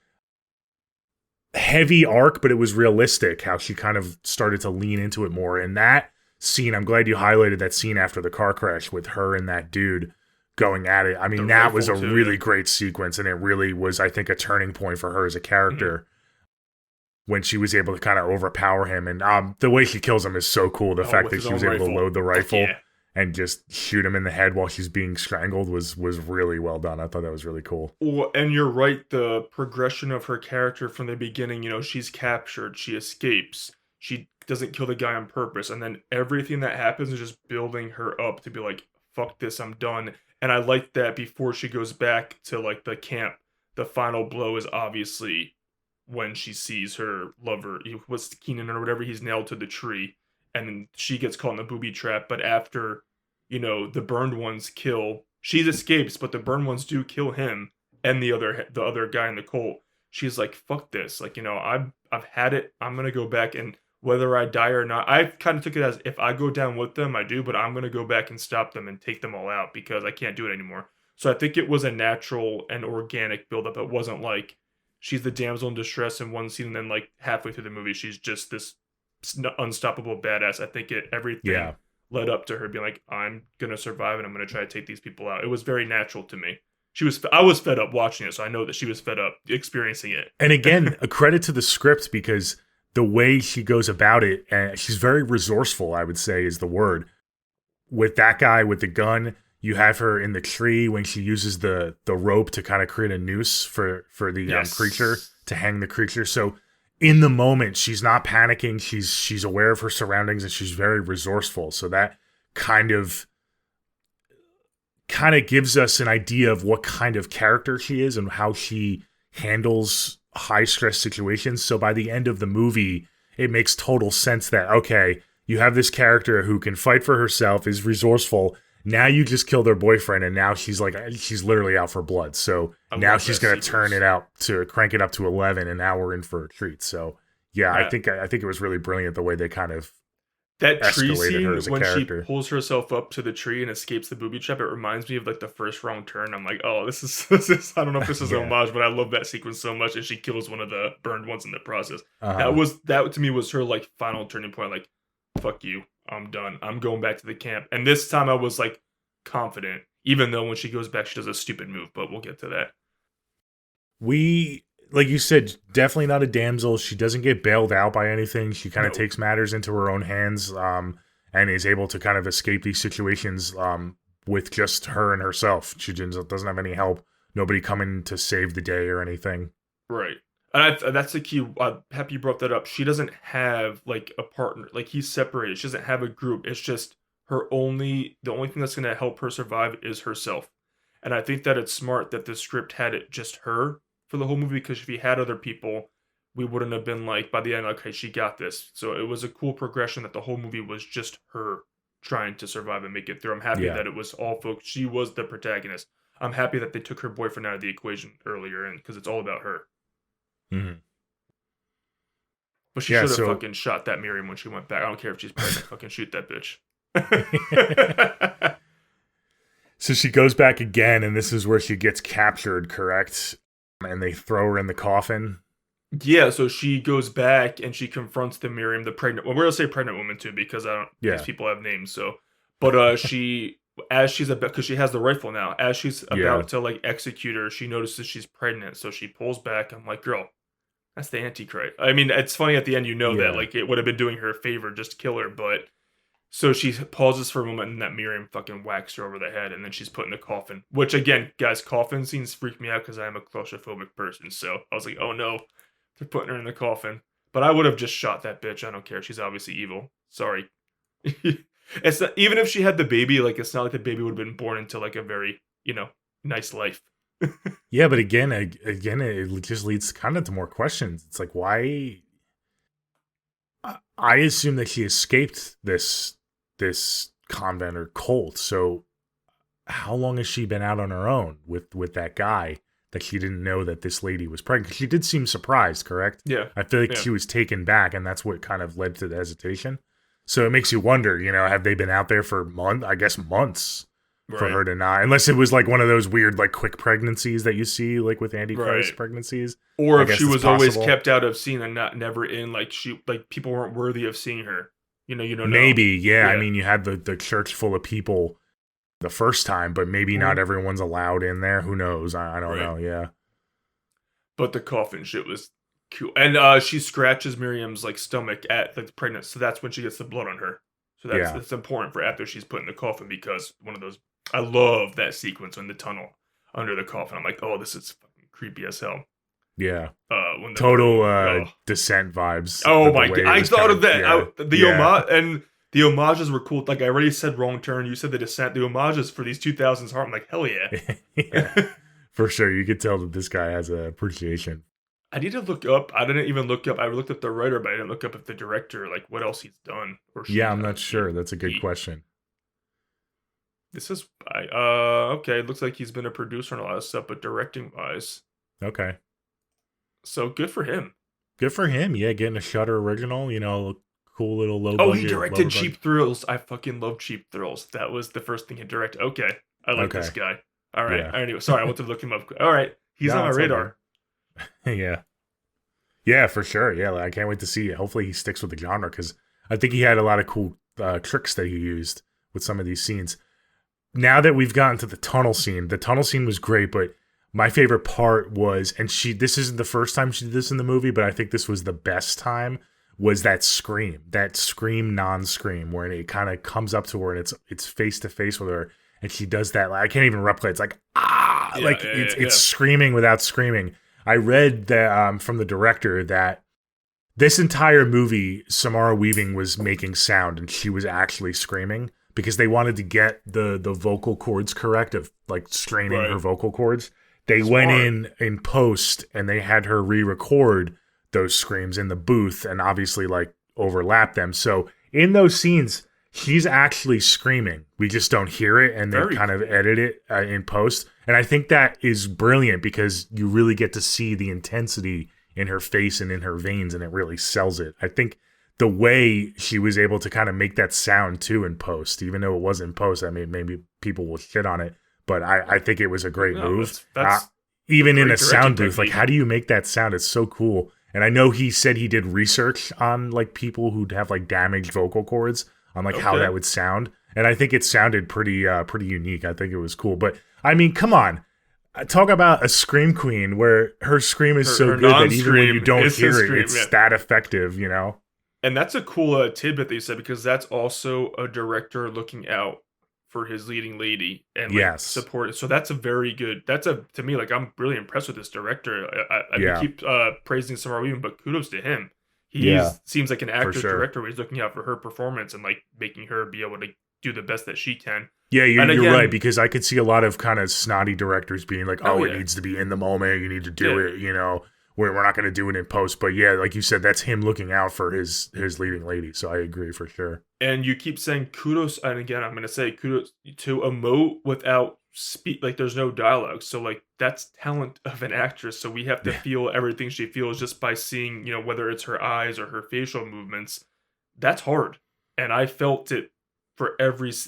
heavy arc, but it was realistic how she kind of started to lean into it more. And that scene, I'm glad you highlighted that scene after the car crash with her and that dude going at it. I mean, The that was a rifle, too, really yeah. great sequence, and it really was, I think, a turning point for her as a character when she was able to kind of overpower him. And the way she kills him is so cool. The fact with that his she was own able to rifle. load the rifle Yeah. and just shoot him in the head while she's being strangled was really well done. I thought that was really cool. Well, and you're right, the progression of her character from the beginning, she's captured, she escapes, she doesn't kill the guy on purpose, and then everything that happens is just building her up to be like, fuck this, I'm done. And I like that before she goes back to like the camp, the final blow is obviously when she sees her lover, what's Keenan or whatever, he's nailed to the tree, and then she gets caught in the booby trap. But after, the burned ones kill, she escapes, but the burned ones do kill him and the other guy in the cult. She's like, fuck this, like, I've had it, I'm gonna go back, and whether I die or not, I kind of took it as if I go down with them, I do, but I'm gonna go back and stop them and take them all out because I can't do it anymore. So I think it was a natural and organic buildup. It wasn't like she's the damsel in distress in one scene, and then like halfway through the movie, she's just this unstoppable badass. I think everything led up to her being like, I'm gonna survive and I'm gonna try to take these people out. It was very natural to me. I was fed up watching it, so I know that she was fed up experiencing it. And again, a credit to the script, because the way she goes about it, and she's very resourceful, I would say is the word. With that guy with the gun, you have her in the tree when she uses the rope to kind of create a noose for the creature, to hang the creature. So in the moment, she's not panicking. She's aware of her surroundings, and she's very resourceful. So that kind of gives us an idea of what kind of character she is and how she handles high stress situations. So by the end of the movie, it makes total sense that, okay, you have this character who can fight for herself, is resourceful. Now you just killed her boyfriend, and now she's literally out for blood. So now she's going to crank it up to 11, and now we're in for a treat. So yeah, I think it was really brilliant the way they kind of that tree scene when character. She pulls herself up to the tree and escapes the booby trap. It reminds me of like the first Wrong Turn. I'm like, oh, this is I don't know if this is an homage, but I love that sequence so much. And she kills one of the burned ones in the process. That to me was her like final turning point. Like, fuck you, I'm done. I'm going back to the camp. And this time I was like confident, even though when she goes back, she does a stupid move. But we'll get to that. Like you said, definitely not a damsel. She doesn't get bailed out by anything. She kind of takes matters into her own hands, and is able to kind of escape these situations with just her and herself. She doesn't have any help. Nobody coming to save the day or anything. Right. And that's the key. Happy you brought that up. She doesn't have like a partner. Like, he's separated. She doesn't have a group. It's just the only thing that's going to help her survive is herself. And I think that it's smart that the script had it just her for the whole movie, because if he had other people, we wouldn't have been like, by the end, okay, she got this. So it was a cool progression that the whole movie was just her trying to survive and make it through. I'm happy that it was all folks. She was the protagonist. I'm happy that they took her boyfriend out of the equation earlier, and because it's all about her. Mm-hmm. But she should have fucking shot that Miriam when she went back. I don't care if she's pregnant. Fucking shoot that bitch. So she goes back again, and this is where she gets captured, correct? And they throw her in the coffin. Yeah, so she goes back and she confronts the Miriam, the pregnant. Well, we're gonna say pregnant woman too, because these people have names. So, but because she has the rifle now. As she's about to like execute her, she notices she's pregnant, so she pulls back. I'm like, girl, that's the Antichrist. I mean, it's funny at the end, that like it would have been doing her a favor just to kill her, but. So she pauses for a moment, and that Miriam fucking whacks her over the head, and then she's put in the coffin. Which, again, guys, coffin scenes freak me out because I am a claustrophobic person. So I was like, oh no, they're putting her in the coffin. But I would have just shot that bitch. I don't care. She's obviously evil. Sorry. It's not, even if she had the baby, like, it's not like the baby would have been born into like a very, nice life. Yeah, but again, it just leads kind of to more questions. It's like, why? I assume that she escaped this convent or cult. So how long has she been out on her own with that guy that she didn't know that this lady was pregnant? 'Cause she did seem surprised, correct? Yeah. I feel like she was taken back, and that's what kind of led to the hesitation. So it makes you wonder, have they been out there for months for her to not, unless it was like one of those weird, like quick pregnancies that you see like with Antichrist pregnancies. Or if she was always kept out of scene and never in, like people weren't worthy of seeing her. You don't know. Maybe, yeah. I mean, you had the church full of people the first time, but maybe not everyone's allowed in there. Who knows? I don't know, yeah. But the coffin shit was cool. And she scratches Miriam's like stomach at the pregnant, so that's when she gets the blood on her. So that's important for after she's put in the coffin, because one of those, I love that sequence in the tunnel under the coffin. I'm like, oh, this is fucking creepy as hell. Yeah. When total Descent vibes. Oh my god, I thought of that. Homage and the homages were cool. Like I already said, Wrong Turn. You said the Descent. The homages for these 2000s horror. I'm like, hell yeah. Yeah. For sure, you could tell that this guy has an appreciation. I need to look up. I didn't even look up. I looked up the writer, but I didn't look up if the director, like what else he's done. I'm not sure. That's a good question. This is okay. It looks like he's been a producer on a lot of stuff, but directing wise, okay. So good for him. Good for him. Yeah, getting a Shudder original. Cool little low. Oh, he directed Cheap Thrills. I fucking love Cheap Thrills. That was the first thing he directed. Okay, I like this guy. All right. Yeah. Anyway, sorry, I went to look him up. All right, he's on my radar. Yeah. Yeah, for sure. Yeah, I can't wait to see it. Hopefully he sticks with the genre because I think he had a lot of cool tricks that he used with some of these scenes. Now that we've gotten to the tunnel scene was great, but my favorite part was, and this isn't the first time she did this in the movie, but I think this was the best time, was that scream non-scream, where it kind of comes up to her and it's face to face with her, and she does that. Like, I can't even replicate. It's like, it's screaming without screaming. I read that from the director that this entire movie, Samara Weaving was making sound and she was actually screaming because they wanted to get the vocal cords correct of like straining her vocal cords. They went in post and they had her re-record those screams in the booth and obviously like overlap them. So in those scenes, she's actually screaming. We just don't hear it, and they kind of edit it in post. And I think that is brilliant because you really get to see the intensity in her face and in her veins, and it really sells it. I think the way she was able to kind of make that sound too in post, even though it was in post, I mean, maybe people will shit on it, but I think it was a great move. That's even in a sound booth, like, how do you make that sound? It's so cool. And I know he said he did research on like people who'd have like damaged vocal cords on like how that would sound. And I think it sounded pretty unique. I think it was cool. But I mean, come on. Talk about a scream queen where her scream is so good that even when you don't hear it, it's that effective, you know? And that's a cool tidbit that you said, because that's also a director looking out for his leading lady and like, support it. So that's a very good, to me, like, I'm really impressed with this director. I keep praising Samara Weaving, but kudos to him. He seems like an actor director where he's looking out for her performance and like making her be able to do the best that she can. Yeah, you're right, because I could see a lot of kind of snotty directors being like, it needs to be in the moment, you need to do it, you know, we're not going to do it in post. But yeah, like you said, that's him looking out for his leading lady, so I agree for sure. And you keep saying kudos, and again, I'm going to say kudos to emote without speak, like there's no dialogue, so like that's talent of an actress, so we have to feel everything she feels just by seeing, you know, whether it's her eyes or her facial movements. That's hard, and I felt it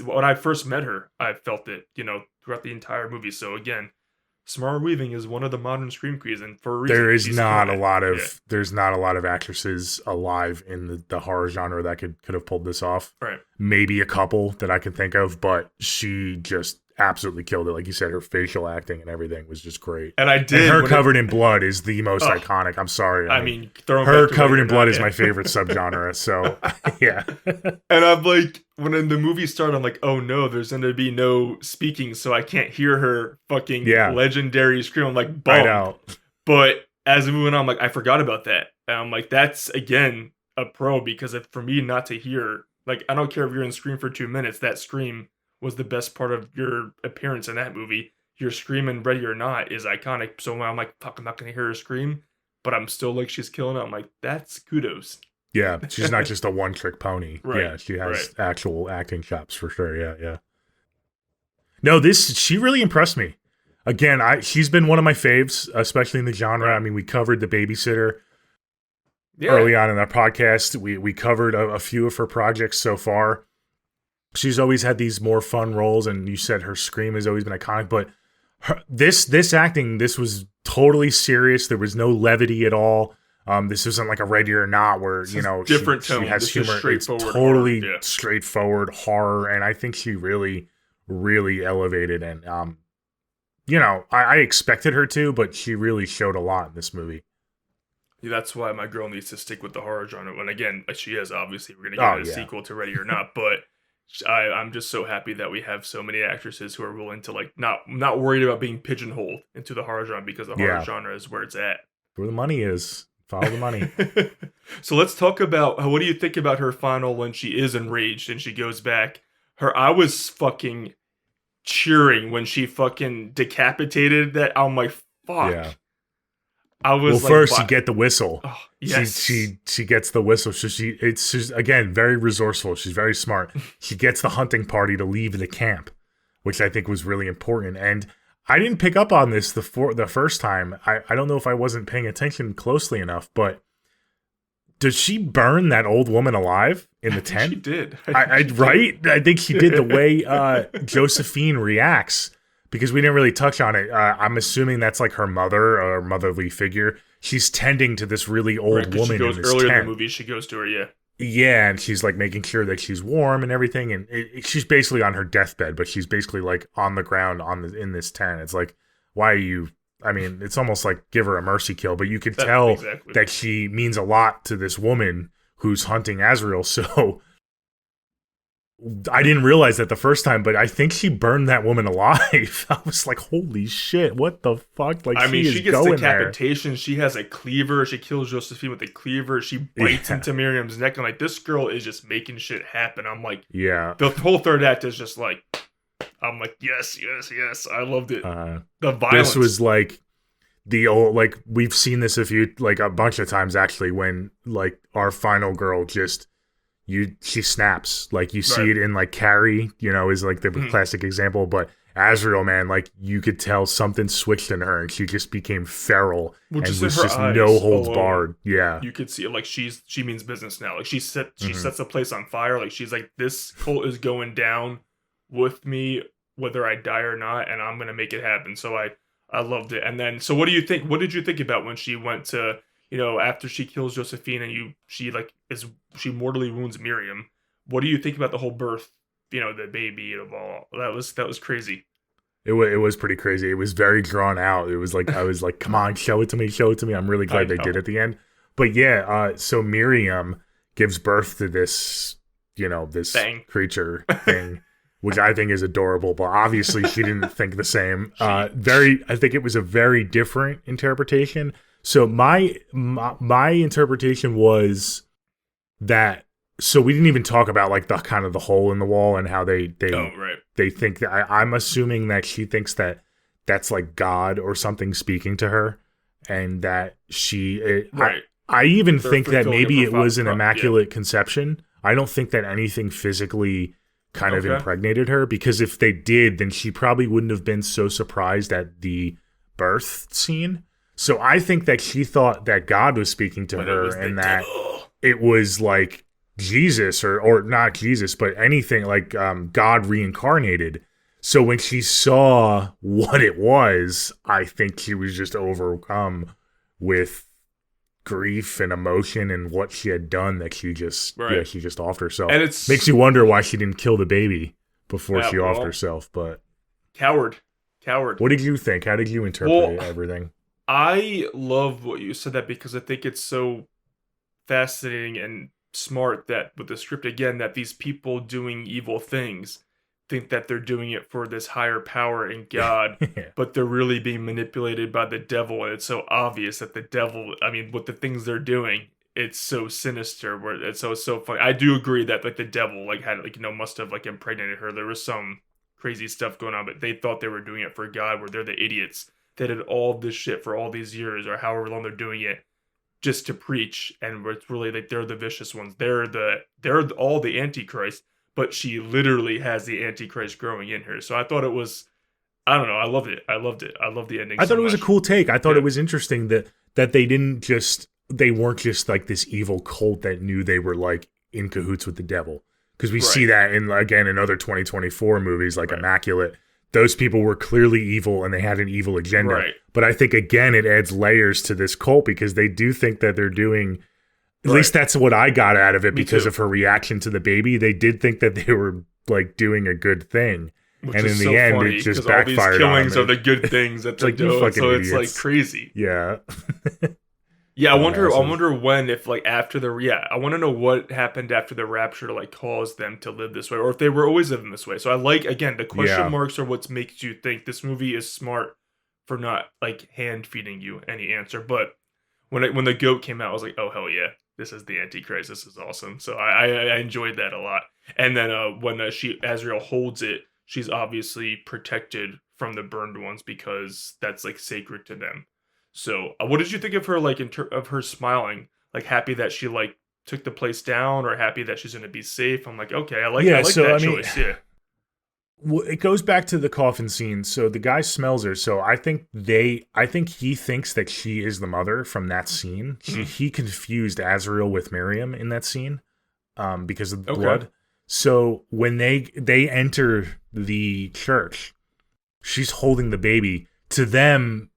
when I first met her, I felt it, you know, throughout the entire movie. So again, Samara Weaving is one of the modern scream queens, and for a reason. There's not a lot of actresses alive in the horror genre that could have pulled this off. Right. Maybe a couple that I can think of, but she just absolutely killed it. Like you said, her facial acting and everything was just great. And her covered in blood is the most iconic. I'm sorry. I mean, her covered in blood is my favorite subgenre. So yeah. And I'm like, when the movie started, I'm like, oh no, there's going to be no speaking, so I can't hear her fucking legendary scream. I'm like, bummed. Out. But as we went on, I'm like, I forgot about that. And I'm like, that's again a pro, because for me not to hear, like, I don't care if you're in Scream for 2 minutes, that scream was the best part of your appearance in that movie. Your screaming Ready or Not is iconic. So I'm like, fuck, I'm not going to hear her scream, but I'm still like, she's killing it. I'm like, that's kudos. Yeah, she's not just a one-trick pony. Right. Yeah, she has actual acting chops for sure. Yeah. No, she really impressed me. Again, she's been one of my faves, especially in the genre. I mean, we covered The Babysitter early on in our podcast. We covered a few of her projects so far. She's always had these more fun roles, and you said her scream has always been iconic, but this acting, this was totally serious. There was no levity at all. This isn't like a Ready or Not where, you know, different tone. She has humor. It's totally straightforward horror, and I think she really, really elevated. And, you know, I expected her to, but she really showed a lot in this movie. Yeah, that's why my girl needs to stick with the horror genre. And again, she is, obviously. We're going to get a sequel to Ready or Not, but I'm just so happy that we have so many actresses who are willing to, like, not worried about being pigeonholed into the horror genre, because the horror genre is where it's at. Where the money is. Follow the money. So let's talk about, what do you think about her final when she is enraged and she goes back? I was fucking cheering when she fucking decapitated that. I'm like, fuck. Yeah. I was first you get the whistle. Oh, yes. She gets the whistle. So she's again very resourceful. She's very smart. She gets the hunting party to leave the camp, which I think was really important. And I didn't pick up on this the first time. I don't know if I wasn't paying attention closely enough, but does she burn that old woman alive in the tent? She did. Right? I think she did. The way Josephine reacts, because we didn't really touch on it. I'm assuming that's like her mother or motherly figure. She's tending to this really old woman. She goes in this earlier tent. in the movie. She goes to her, yeah. Yeah, and she's like making sure that she's warm and everything, and she's basically on her deathbed, but she's basically like on the ground in this tent. It's like, why are you? I mean, it's almost like give her a mercy kill, but you could tell that she means a lot to this woman who's hunting Azrael. So I didn't realize that the first time, but I think she burned that woman alive. I was like, holy shit, what the fuck? Like, I mean, she gets going decapitation. There. She has a cleaver. She kills Josephine with a cleaver. She bites into Miriam's neck. I'm like, this girl is just making shit happen. I'm like, yeah. The whole third act is just like, I'm like, yes. I loved it. The violence. This was like the old, like, we've seen this a bunch of times actually, when like our final girl just, she snaps. Like, you see it in like Carrie, is like the classic example, but Azrael, man, like, you could tell something switched in her and she just became feral and was just no holds barred. Yeah, you could see it. Like, she means business now. Like, she sets the place on fire. Like, she's like, this cult is going down with me whether I die or not, and I'm gonna make it happen. So I loved it. And then, so what do you think? What did you think about when she went to, after she kills Josephine and she mortally wounds Miriam? What do you think about the whole birth, the baby and all? That was crazy. It was pretty crazy. It was very drawn out. It was like, I was like, come on, show it to me. I'm really glad they did at the end. But yeah, so Miriam gives birth to this, this creature thing, which I think is adorable, but obviously she didn't think the same. I think it was a very different interpretation. So my interpretation was that, so we didn't even talk about like the kind of the hole in the wall and how they think that, I'm assuming that she thinks that that's like God or something speaking to her, and that I even think that maybe it was an immaculate conception. I don't think that anything physically kind of impregnated her, because if they did, then she probably wouldn't have been so surprised at the birth scene. So I think that she thought that God was speaking to her, and that it was like Jesus or not Jesus, but anything like God reincarnated. So when she saw what it was, I think she was just overcome with grief and emotion and what she had done, that she just she just offed herself. And it makes you wonder why she didn't kill the baby before she offed herself. But coward. What did you think? How did you interpret everything? I love what you said, that because I think it's so fascinating and smart that with the script, again, that these people doing evil things think that they're doing it for this higher power in God, but they're really being manipulated by the devil. And it's so obvious that the devil, I mean, with the things they're doing, it's so sinister, where it's so funny. I do agree that like the devil like had like, must have like impregnated her. There was some crazy stuff going on, but they thought they were doing it for God, where they're the idiots that did all this shit for all these years or however long they're doing it just to preach. And it's really like they're the vicious ones. They're all the Antichrist, but she literally has the Antichrist growing in her. So I thought it was, I don't know, I loved it. I loved the ending. I thought it was a cool take. I thought it was interesting that they weren't just like this evil cult that knew they were like in cahoots with the devil. Because we see that in other 2024 movies like Immaculate. Those people were clearly evil and they had an evil agenda. Right. But I think, again, it adds layers to this cult, because they do think that they're doing, at least that's what I got out of it, because of her reaction to the baby. They did think that they were like doing a good thing. Which and in the end, funny, it just backfired all these killings on are the good things that they're doing. So it's like crazy. Yeah. Yeah, I wonder when, if like after I want to know what happened after the rapture to like cause them to live this way, or if they were always living this way. So I like, again, the question marks are what makes you think this movie is smart for not like hand feeding you any answer. But when the goat came out, I was like, oh hell yeah, this is the Antichrist. This is awesome. So I enjoyed that a lot. And then when Azrael holds it, she's obviously protected from the burned ones because that's like sacred to them. So, what did you think of her, like, of her smiling, like, happy that she, like, took the place down, or happy that she's going to be safe? I'm like, okay, I like that choice, yeah. Well, it goes back to the coffin scene. So, the guy smells her, so I think he thinks that she is the mother from that scene. He confused Azrael with Miriam in that scene, because of the blood. So, when they enter the church, she's holding the baby. To them,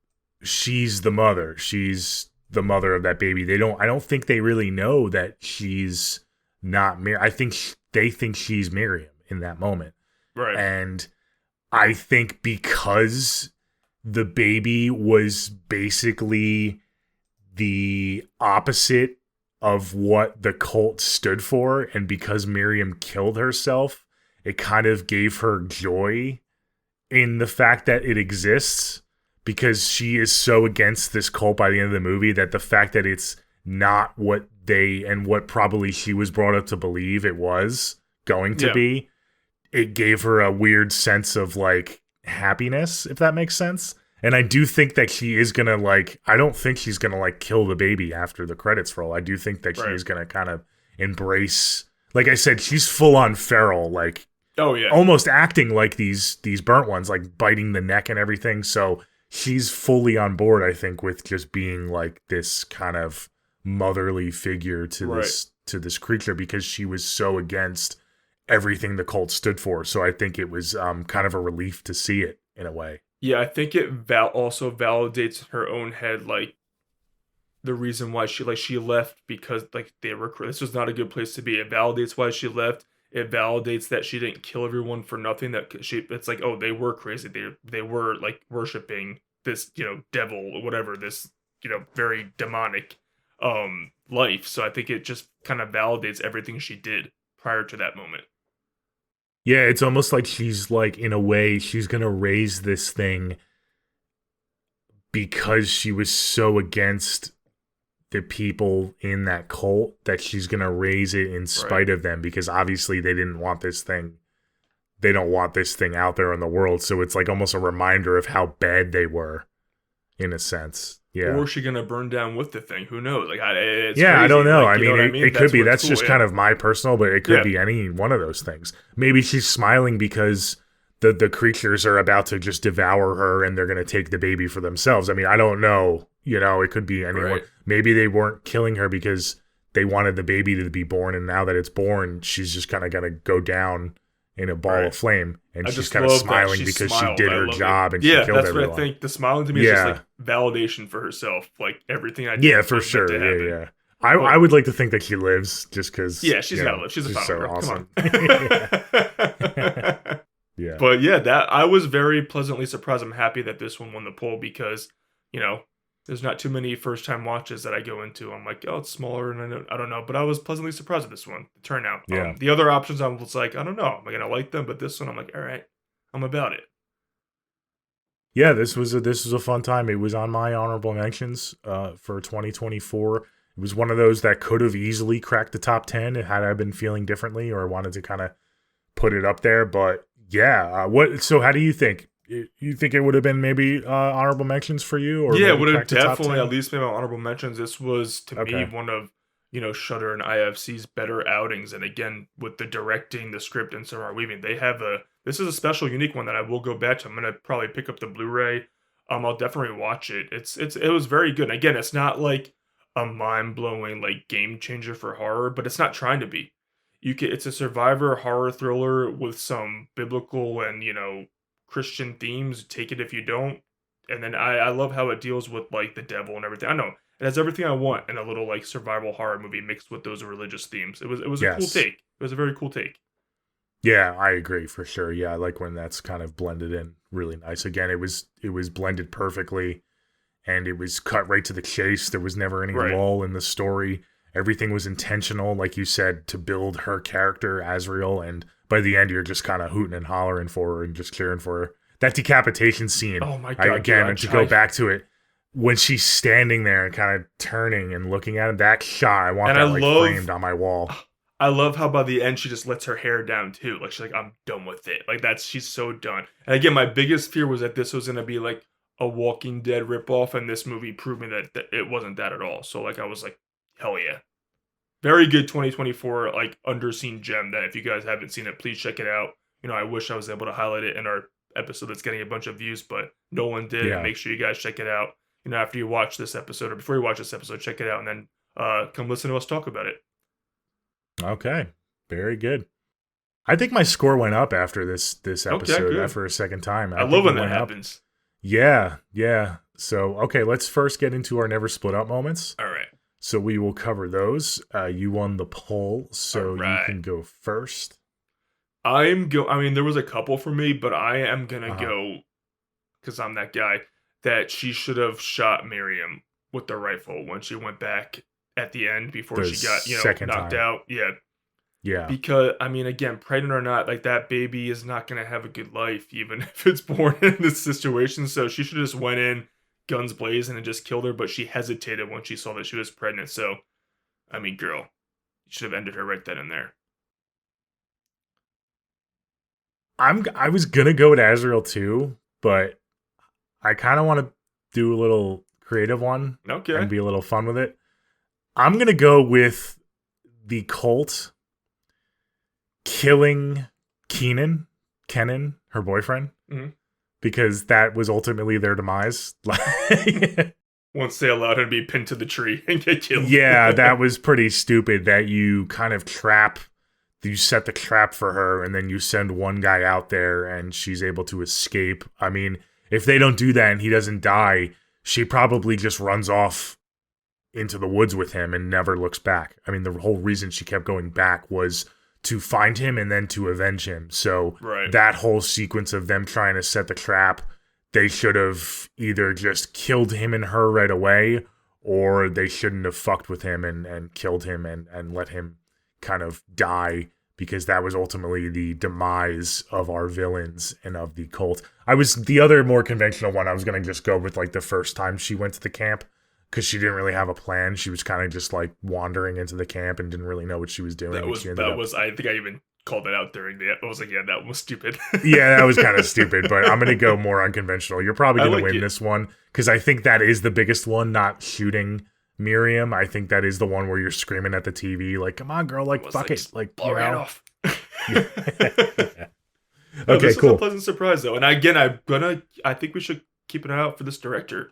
she's the mother. She's the mother of that baby. I don't think they really know that she's not Miriam. I think they think she's Miriam in that moment. Right. And I think because the baby was basically the opposite of what the cult stood for, and because Miriam killed herself, it kind of gave her joy in the fact that it exists, because she is so against this cult by the end of the movie that the fact that it's not what they and what probably she was brought up to believe it was going to be, it gave her a weird sense of like happiness, if that makes sense. And I do think that she is gonna I don't think she's gonna kill the baby after the credits roll. I do think that she is gonna kind of embrace, like I said, she's full on feral, almost acting like these burnt ones, like biting the neck and everything. So she's fully on board, I think, with just being like this kind of motherly figure to this creature, because she was so against everything the cult stood for. So I think it was kind of a relief to see it in a way. Yeah, I think it also validates in her own head, the reason why she left, because they were, this was not a good place to be. It validates why she left. It validates that she didn't kill everyone for nothing. That it's like, oh, they were crazy. They were worshiping this, devil or whatever, this, very demonic life. So I think it just kind of validates everything she did prior to that moment. Yeah, it's almost like she's in a way, she's going to raise this thing because she was so against the people in that cult that she's going to raise it in spite of them, because obviously they didn't want this thing. They don't want this thing out there in the world. So it's almost a reminder of how bad they were, in a sense. Yeah. Or is she going to burn down with the thing? Who knows? It's crazy. I don't know. It could be. That's cool, just kind of my personal, but it could be any one of those things. Maybe she's smiling because the creatures are about to just devour her and they're going to take the baby for themselves. I don't know. It could be anyone. Right. Maybe they weren't killing her because they wanted the baby to be born, and now that it's born, she's just kind of going to go down in a ball of flame, and she's kind of smiling because she did her job and she killed everyone. Yeah, that's what I think. The smiling to me is just validation for herself, everything I did. Yeah, for sure. Yeah. I would like to think that she lives, just because. Yeah, she's gotta live. She's a so awesome. Yeah. But that I was very pleasantly surprised. I'm happy that this one won the poll, because there's not too many first time watches that I go into. I'm like, oh, it's smaller, and I don't know, but I was pleasantly surprised with this one, the turnout. Yeah. The other options, I was like, I don't know, am I gonna like them? But this one, I'm like, all right, I'm about it. Yeah, this was a fun time. It was on my honorable mentions for 2024. It was one of those that could have easily cracked the top 10 had I been feeling differently or wanted to kind of put it up there. But yeah, so how do you think? You think it would have been maybe honorable mentions for you? Or it would have definitely at least been honorable mentions. This was, to me, one of, Shudder and IFC's better outings. And again, with the directing, the script, and Samara Weaving, this is a special, unique one that I will go back to. I'm going to probably pick up the Blu-ray. I'll definitely watch it. It was very good. And again, it's not like a mind-blowing, game changer for horror, but it's not trying to be. It's a survivor horror thriller with some biblical and, Christian themes. Take it if you don't. And then I love how it deals with the devil and everything. I know it has everything I want in a little survival horror movie mixed with those religious themes. It was a cool take. It was a very cool take. Yeah, I agree for sure. Yeah, I like when that's kind of blended in really nice. Again, it was blended perfectly, and it was cut right to the chase. There was never any lull in the story. Everything was intentional, like you said, to build her character, Azrael, and by the end, you're just kind of hooting and hollering for her and just cheering for her. That decapitation scene, oh my God, and to go back to it, when she's standing there and kind of turning and looking at him, that shot, I want that framed on my wall. I love how by the end, she just lets her hair down too. She's like, I'm done with it. She's so done. And again, my biggest fear was that this was going to be a Walking Dead ripoff, and this movie proved me that it wasn't that at all. So I was like, hell yeah. Very good 2024, underseen gem that if you guys haven't seen it, please check it out. I wish I was able to highlight it in our episode that's getting a bunch of views, but no one did. Yeah. Make sure you guys check it out. After you watch this episode, or before you watch this episode, check it out, and then come listen to us talk about it. Okay. Very good. I think my score went up after this episode good. after a second time. I think love it when that went up. happens. Yeah. So, okay, let's first get into our never split up moments. All right. So we will cover those. You won the poll, so you can go first. I mean, there was a couple for me, but I am gonna go, because I'm that guy, that she should have shot Miriam with the rifle when she went back at the end before she got, knocked out. Yeah. Yeah. Because, I mean, again, pregnant or not, like, that baby is not gonna have a good life, even if it's born in this situation. So she should have just went in, guns blazing, and just killed her, but she hesitated when she saw that she was pregnant. So, I mean, girl, you should have ended her right then and there. I was gonna go with Azrael too, but I kind of want to do a little creative one, and be a little fun with it. I'm gonna go with the cult killing Kenan, her boyfriend, because that was ultimately their demise. Once they allowed him to be pinned to the tree and get killed. Yeah, that was pretty stupid. That you kind of you set the trap for her, and then you send one guy out there and she's able to escape. I mean, if they don't do that and he doesn't die, she probably just runs off into the woods with him and never looks back. I mean, the whole reason she kept going back was to find him and then to avenge him. So that whole sequence of them trying to set the trap, they should have either just killed him and her right away, or they shouldn't have fucked with him and killed him and let him kind of die, because that was ultimately the demise of our villains and of the cult. The other more conventional one, I was going to just go with like the first time she went to the camp, because she didn't really have a plan. She was kind of just like wandering into the camp and didn't really know what she was doing. I think I even called that out during the, I was like, yeah, that was stupid. Yeah, that was kind of stupid, but I'm going to go more unconventional. You're probably going to win this one, because I think that is the biggest one, not shooting Miriam. I think that is the one where you're screaming at the TV, like, come on, girl, like, fuck it. Like, blow it off. Yeah. Okay, this cool. was a pleasant surprise, though. And again, I think we should keep an eye out for this director.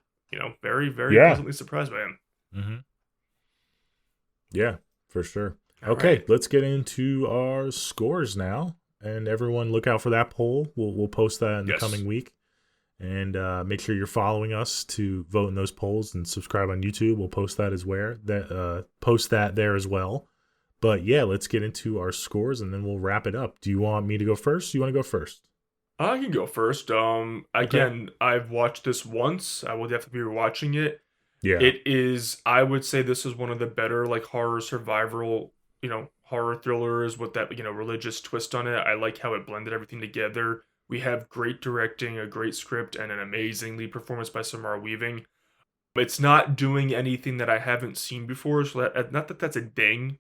Very, very pleasantly surprised by him. Mm-hmm. Yeah, for sure. Okay, let's get into our scores now. And everyone look out for that poll. We'll post that in the coming week. And make sure you're following us to vote in those polls, and subscribe on YouTube. We'll post that post that there as well. But yeah, let's get into our scores, and then we'll wrap it up. Do you want me to go first? Do you want to go first? I can go first. Again, I've watched this once. I will definitely be rewatching it. Yeah. It is, I would say this is one of the better like horror survival, horror thrillers with that, religious twist on it. I like how it blended everything together. We have great directing, a great script, and an amazing lead performance by Samara Weaving. It's not doing anything that I haven't seen before, so not that that's a ding,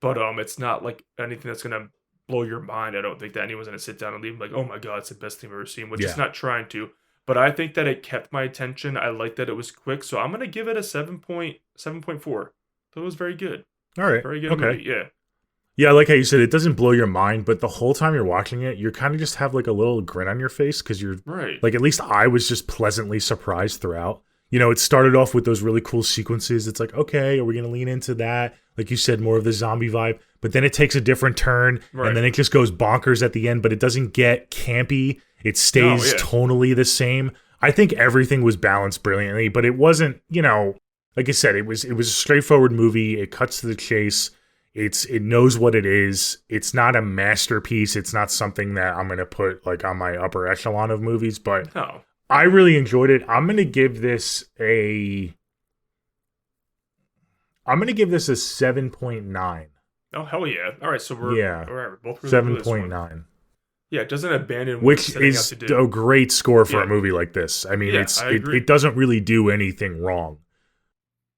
but it's not like anything that's gonna blow your mind. I don't think that anyone's gonna sit down and leave like, oh my god, it's the best thing I've ever seen, which it's not trying to. But I think that it kept my attention. I like that it was quick, so I'm gonna give it a 7.4. So it was very good. All right. Very good movie, yeah. Yeah, like how you said, it doesn't blow your mind, but the whole time you're watching it, you're kind of just have like a little grin on your face, because you're like, at least I was just pleasantly surprised throughout. It started off with those really cool sequences. It's like, okay, are we going to lean into that? Like you said, more of the zombie vibe, but then it takes a different turn, and then it just goes bonkers at the end, but it doesn't get campy. It stays tonally the same. I think everything was balanced brilliantly, but it wasn't, like I said, it was a straightforward movie. It cuts to the chase. It knows what it is. It's not a masterpiece. It's not something that I'm going to put like on my upper echelon of movies, but I really enjoyed it. I'm going to give this a 7.9. Oh, hell yeah. All right, so we're both really 7.9. Yeah, it doesn't abandon what which is a great score for a movie like this. I mean, it doesn't really do anything wrong.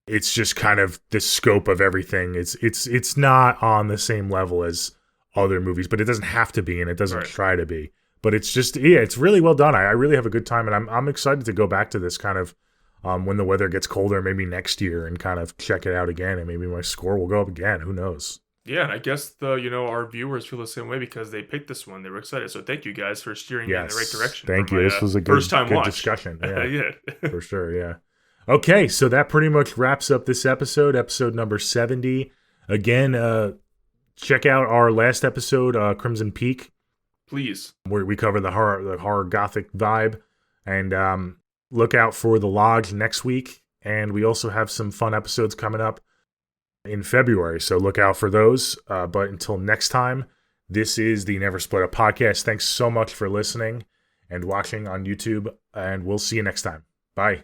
It's just kind of the scope of everything. It's not on the same level as other movies, but it doesn't have to be, and it doesn't try to be. But it's just, it's really well done. I really have a good time, and I'm excited to go back to this kind of when the weather gets colder, maybe next year, and kind of check it out again, and maybe my score will go up again. Who knows? Yeah, and I guess our viewers feel the same way because they picked this one. They were excited. So thank you guys for steering me in the right direction. Thank you. This was a good discussion. Yeah, for sure. Yeah. Okay, so that pretty much wraps up this episode number 70. Again, check out our last episode, Crimson Peak, Please. where we cover the horror gothic vibe. And look out for The Lodge next week. And we also have some fun episodes coming up in February, so look out for those. But until next time, this is the Never Split Up podcast. Thanks so much for listening and watching on YouTube, and we'll see you next time. Bye.